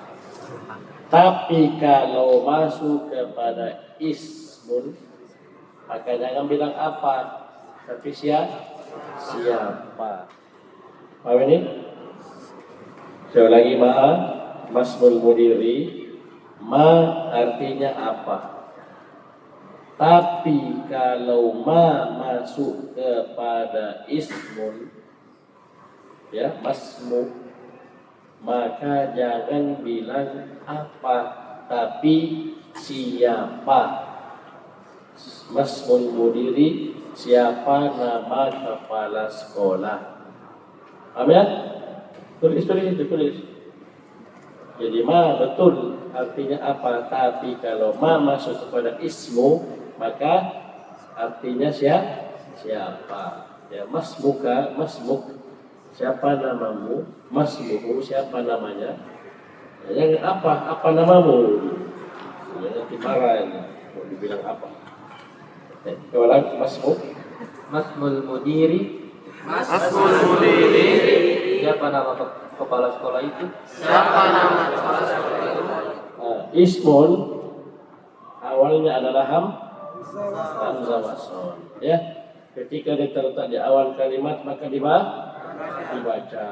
Tapi kalau masuk kepada ismun, maka jangan bilang apa, tapi siapa. Paham ini? Sekali lagi masmul mudiri, artinya apa? Tapi kalau masuk kepada ismun, ya masmu, maka jangan bilang apa, tapi siapa. Masmul mudiri, siapa nama kepala sekolah. Paham ya? Tulis itu. Jadi betul artinya apa, tapi kalau masuk kepada ismu, maka artinya siapa. Ya, masmuk, siapa namamu, masmuhu, siapa namanya. Jangan apa namamu. Jangan dimarahin, mau dibilang apa. Kalau masmuk, Masmul mudiri Masmul mudiri. siapa nama kepala sekolah itu? Siapa nama kepala sekolah itu? Ismun awalnya adalah hamzah wasol. Ya, ketika dia terletak di awal kalimat maka dibaca.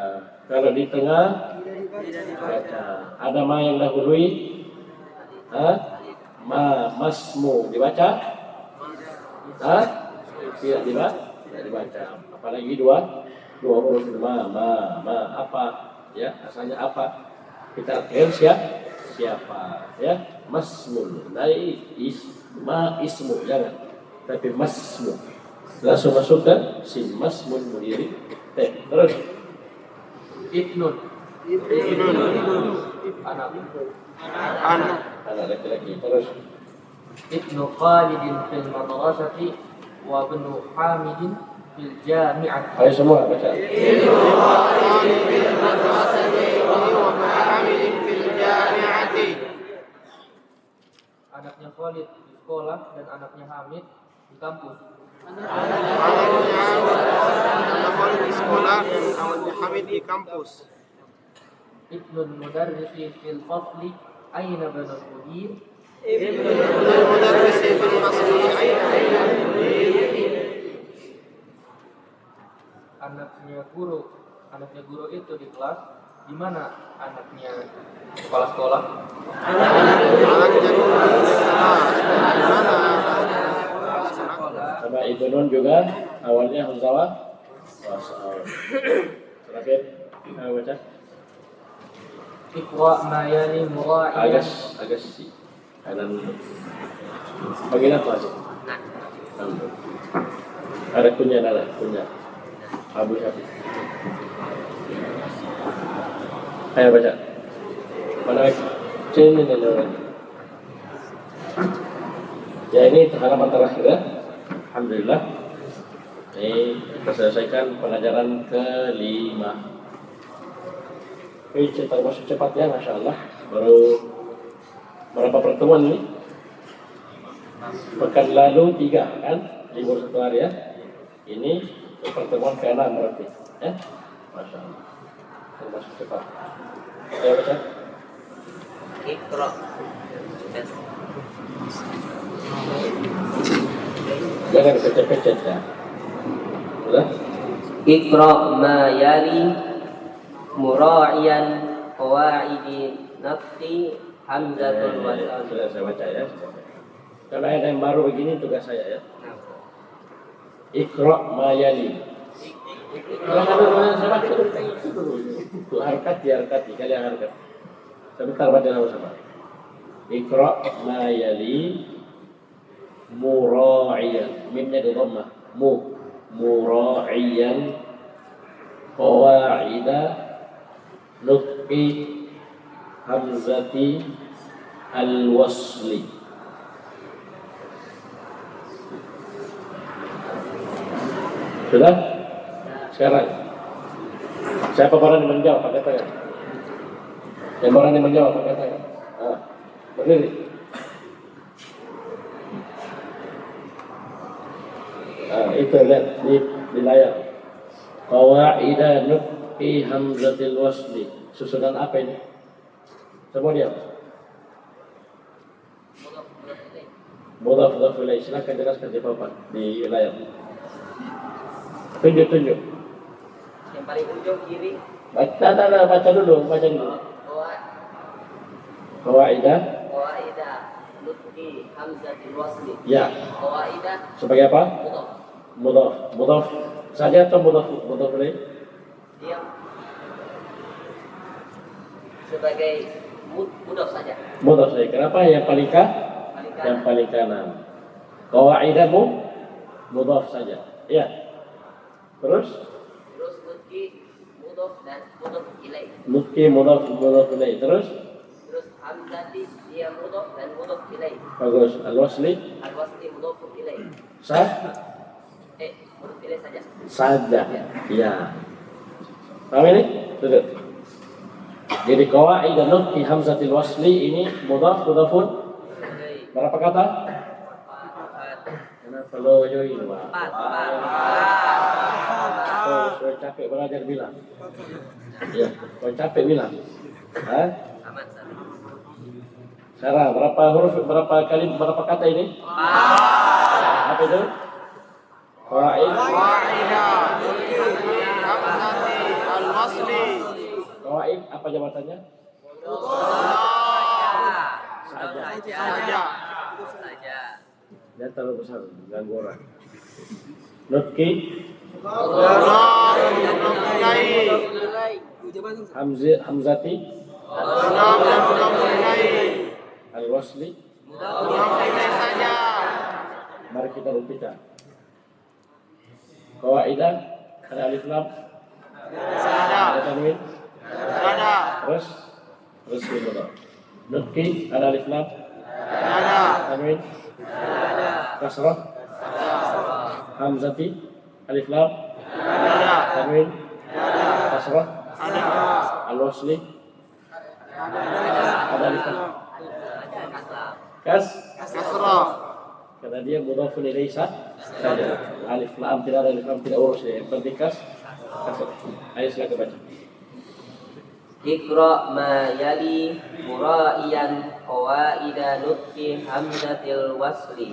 Kalau di tengah dibaca. Ada ma yang dahului, masmu dibaca, tidak dibaca. Apalagi dua huruf apa? Ya, asalnya apa? Kita artikan siapa? Ya, masmul. Dari ismu jangan, tapi masmu. Langsung masuk ke sin masmul mudiri. Terus Ibnun anak laki-laki. Terus Ibnu Khalidin fil madrasati wa ibnu Hamidin fil jami'ah. ayo semua baca. Anaknya Khalid di sekolah dan anaknya Hamid di kampus. Anaknya Khalid di sekolah dan anaknya Hamid di kampus. Ibnul mudarrisi fil fasli aina banul mudir. Ibnul mudarris fil fasli aina mudir. Anaknya guru itu di kelas. Di mana anaknya kepala sekolah? Anaknya guru di kelas. Di mana? Sama ibnun juga awalnya hamzah wasal. Terakhir baca. Iqra ma yali mura'iyan. Agas si kanan bagian apa sih? Ada kunyah. Abu Habib. Ayo baca. Mana sini orang. Ya, ini halaman terakhir ya. Alhamdulillah. Ini kita selesaikan pelajaran kelima. Oke, termasuk cepat ya, Masya Allah. Baru berapa pertemuan ini? Pekan lalu 3 kan? Libur 1 hari ya. Ini pertemuan ke-6 berarti ya. Masya Allah. Termasuk cepat. Ayo baca. Iqra. Jangan kecet-kecet ya. Sudah? Iqra ma yali mura'iyan qawaidi nafsi hamzatul wasal. Sudah saya baca ya. Kalau ada yang baru begini tugas saya ya. Iqra ma yali. Saya baca dulu. Untuk harkat kalian harkat. Sebentar baca sama-sama. Iqra ma yali mura'iyan. Mimnya di dhammah. Mura'iyan qawaida nutqi hamzati al-wasli. Sudah? Sekarang siapa berani menjawab pakai tangan? Yang berani menjawab pakai tangan. Berdiri. Itu lihat di layar. Qawaida nutqi hamzatil wasli. Susunan apa ini? Semua diam. Mudhaf ilaih. Silakan jelaskan di papan di layar. Tunjuk. Yang paling ujung kiri. Baca dulu. Qawaida nutqi hamzatil wasli. ya. Qawaida Sebagai apa? mudhaf. Mudhaf saja atau mudhaf ilaih? Diam. Sebagai mudhaf saja. Mudhaf saja. Kenapa yang paling yang paling kanan? Qawaidamu mudhaf saja. Ya. Terus nutqi mudhaf dan mudhaf ilaih. nutqi mudhaf ilaih. Terus Hamzati dia mudhaf dan mudhaf ilaih. bagus. Al-wasli Al-wasli mudhaf ilaih. Mudhaf ilaih saja. Ya. Paham ini? Tutup. Jadi qawaid nutqi hamzatil wasli ini mudhafun. Berapa kata? Kenapa lo join? Sudah capek belajar bilang. Ya, kalau capek bilang. Sekarang berapa kata ini? Apa itu? Qawaid. al-wasli. Qawaid apa jawabannya? Saja. Dia terlalu besar, ganggu orang. Nutqi hamzati al-wasli. Mari kita buktikan. Qawaidah ada alif lam, ada tanwin, terus mudhaf. Nutqi ada alif lam, tanwin, kasrah, hamzati alif lam, tanwin, kasrah, al-wasli ada alif lam, kasrah. Karena dia mudhafun ilaih saja. Alif lam tidak ada, alif lam tidak urus ya. Yang penting kasrah. Ayo silakan baca. Iqra ma yali mura'iyan qawaida nutqi hamzatil wasli.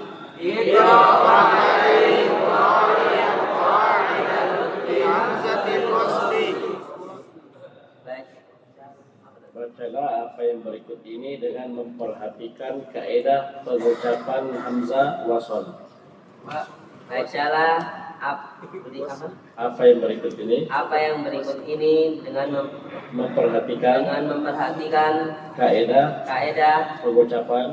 Bacalah apa yang berikut ini dengan memperhatikan kaidah pengucapan hamzah wasl. Bacalah apa yang berikut ini dengan memperhatikan kaidah pengucapan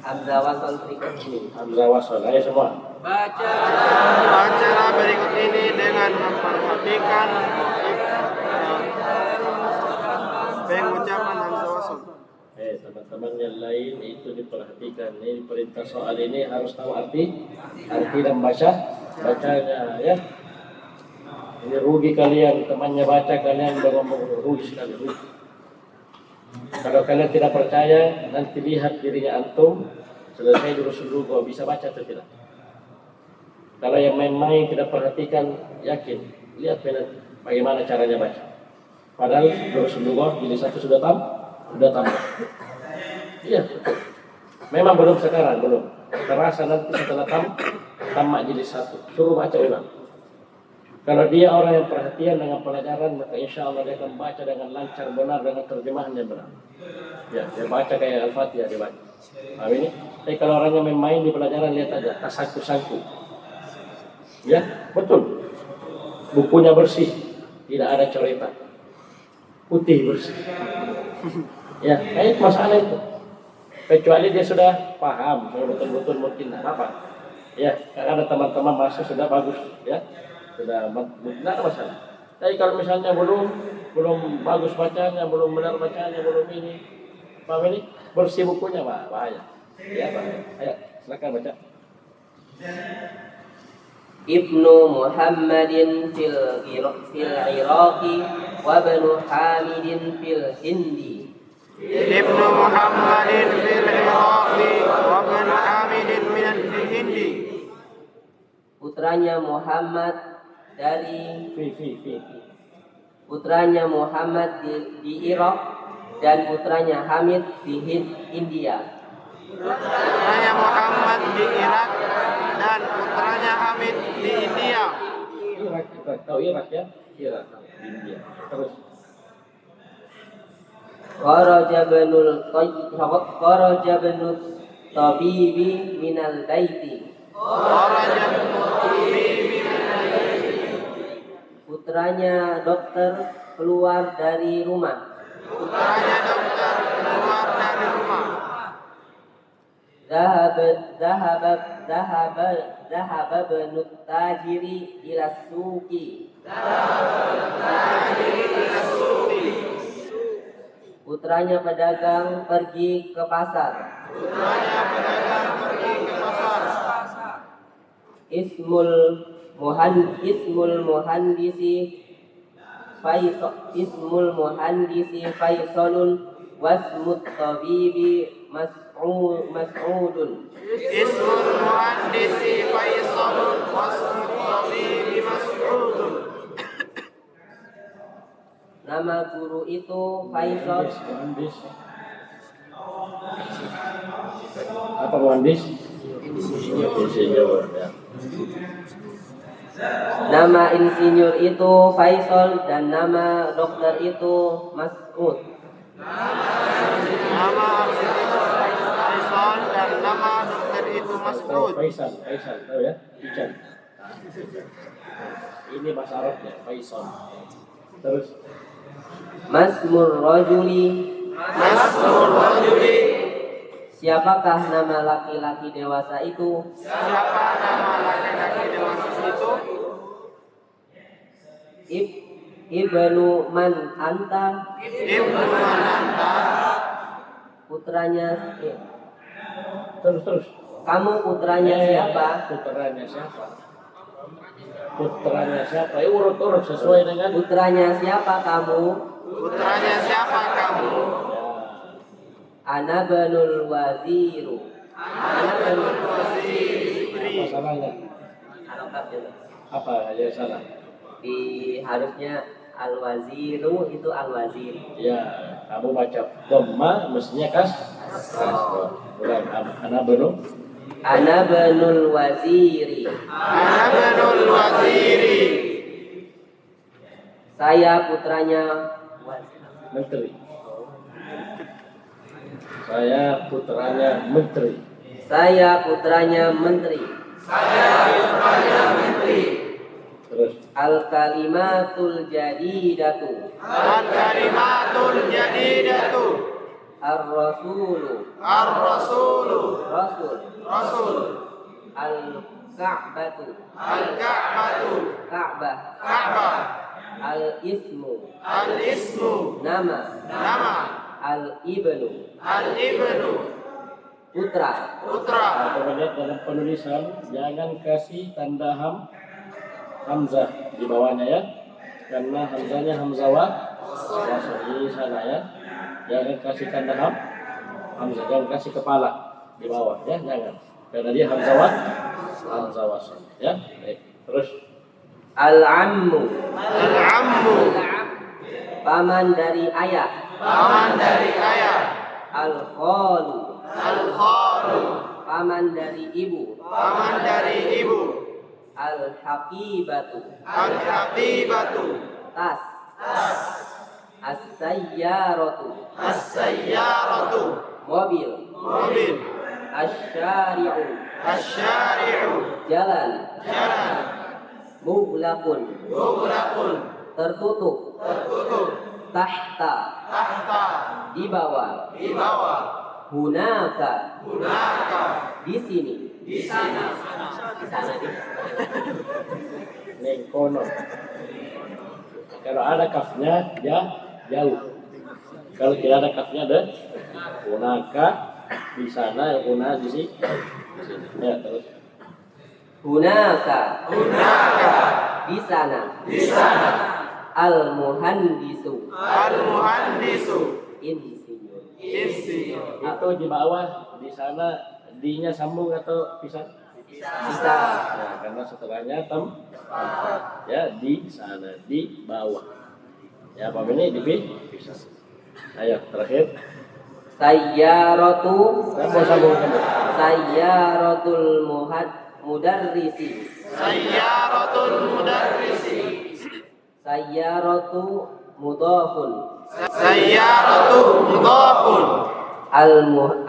hamzah wasl berikut ini. Hamzah wasl. Ayo semua. Bacalah berikut ini dengan memperhatikan pengucapan hamzah wasl. Teman-teman yang lain itu diperhatikan. Ini perintah soal ini harus tahu arti dan bacanya ya. Ini rugi kalian, temannya baca kalian rugi sekali. Kalau kalian tidak percaya, nanti lihat dirinya antum selesai dulu bahwa bisa baca atau tidak. Kalau yang main-main tidak perhatikan, yakin lihat bagaimana caranya baca. Padahal Rasulullah jilid 1 sudah tambah. Iya. Memang belum sekarang, belum. Terasa nanti setelah tamat jilid 1. Suruh baca ulang. Kalau dia orang yang perhatian dengan pelajaran, maka insya Allah dia akan baca dengan lancar, benar, dengan terjemahannya benar. Ya, dia baca kayak Al-Fatihah dia baca. Paham ini? Tapi kalau orangnya main di pelajaran, lihat aja, tasaku-saku. Ya, betul. Bukunya bersih, tidak ada coretan. Putih bersih. Ya, kayak masalah itu. Kecuali dia sudah paham, sudah betul-betul mungkin apa. Ya, karena ada teman-teman masuk sudah bagus, ya. Sudah tidak ada masalah. Tapi kalau misalnya belum bagus bacanya, belum benar bacanya, belum ini, Paham ini? Bersih bukunya Pak, bahaya. Ya Pak. Ayo, silakan baca. Ibnu Muhammadin fil Iraqi wa Ibnu Hamidin fil Hindi. Ibnu Muhammadin fil Iraqi wa Ibnu Hamidin fil Hindi. Putranya Muhammad dari Fi. putranya Muhammad di Irak dan putranya Hamid di India. Putranya Muhammad di Irak dan putranya Hamid di India. Irak, tahu Irak ya? Irak, India. Terus. Kharaja ibnul tabibi minal baiti. Putranya dokter keluar dari rumah. Putranya dokter keluar dari rumah. Dahaba ibnu tajiri ila suqi. Putranya pedagang pergi ke pasar. Ismul muhandisi Faisalun wasmut tabibi Mas'udun. Ismul muhandisi Faisalun wasmut tabibi Mas'udun. Nama guru itu Faisal. Muhandis. Apa muhandis? Insinyur ya. Nama insinyur itu Faisal dan nama dokter itu Mas'ud. Nama Faisal dan nama dokter itu Mas'ud. Faisal, tahu ya? Ican. Ini bahasa Arabnya, Faisal. Terus Masmur rajuli. Siapakah nama laki-laki dewasa itu? Siapa nama laki-laki dewasa itu? Ibnu man anta. Ibnu Mananta. Putranya. terus. Kamu putranya siapa? Putranya siapa? Putranya siapa? Urut sesuai dengan Putranya siapa kamu? Putranya siapa kamu? Ana banul waziru. apa salahnya? Harokat itu. Apa aja salah? Di harusnya al-waziru itu al-wazir. Ya, kamu baca dhamma mestinya kas. Ulang, ana banul waziri. Ana banul waziri. Saya putranya menteri. Saya putranya menteri. Saya putranya menteri. Terus Al-kalimatul jadidatu. Al-kalimatul jadidatu. Ar-rasulu. Ar-rasulu. Rasul. Rasul. Al-ka'batu. Al-ka'batu. Ka'bah. Ka'bah. Al-ismu. Al-ismu. Nama. Nama. Al-ibnu. Al-ibnu. Putra. Putra. kalau lihat dalam penulisan jangan kasih tanda hamzah di bawahnya ya, karena hamzahnya hamzawat wasal di sana ya. Jangan kasih tanda hamzah, jangan kasih kepala di bawah ya, jangan, karena dia hamzawat wasal ya. Baik. Terus Al-ammu. Al-ammu. Paman dari ayah. Paman dari ayah. Al-khalu. Al-khalu. Paman dari ibu. Paman dari ibu. Al-haqibatu. Al-haqibatu. Tas. As-sayyaratu. As-sayyaratu. Mobil. Mobil. Asy-syari'u. Asy-syari'u. Jalan. Jalan. Mughlaqun. Mughlaqun. Tertutup. Tertutup. Tahta. Tahta. Di bawah. Di bawah. Hunaka. Hunaka. Di sini. Di sana. Di sana di. nengkono. Kalau ada kafnya ya jauh. Kalau tidak ada kafnya ada hunaka di sana, huna di sini. Ya, terus. Hunaka. Di sana. Al-muhandisu. Insinyur. Itu di bawah, di sana D-nya sambung atau pisah? Bisa. Ya, karena setelahnya tempat. Ya, di sana, di bawah. Ya, apa ini dipisah. Ayo, terakhir. Sayyaratu. Kamu sambung kamu. Sayyaratul mudarrisi. Sayyaratu mudhafun.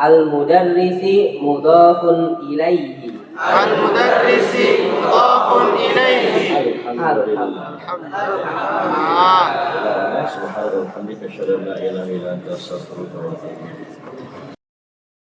Al-mudarrisi mudhafun ilaihi. Alhamdulillah. Alhamdulillah. Subhanallah, alhamdulillah, asyhadu an la ilaha illa anta, astaghfiruka wa atubu ilaik.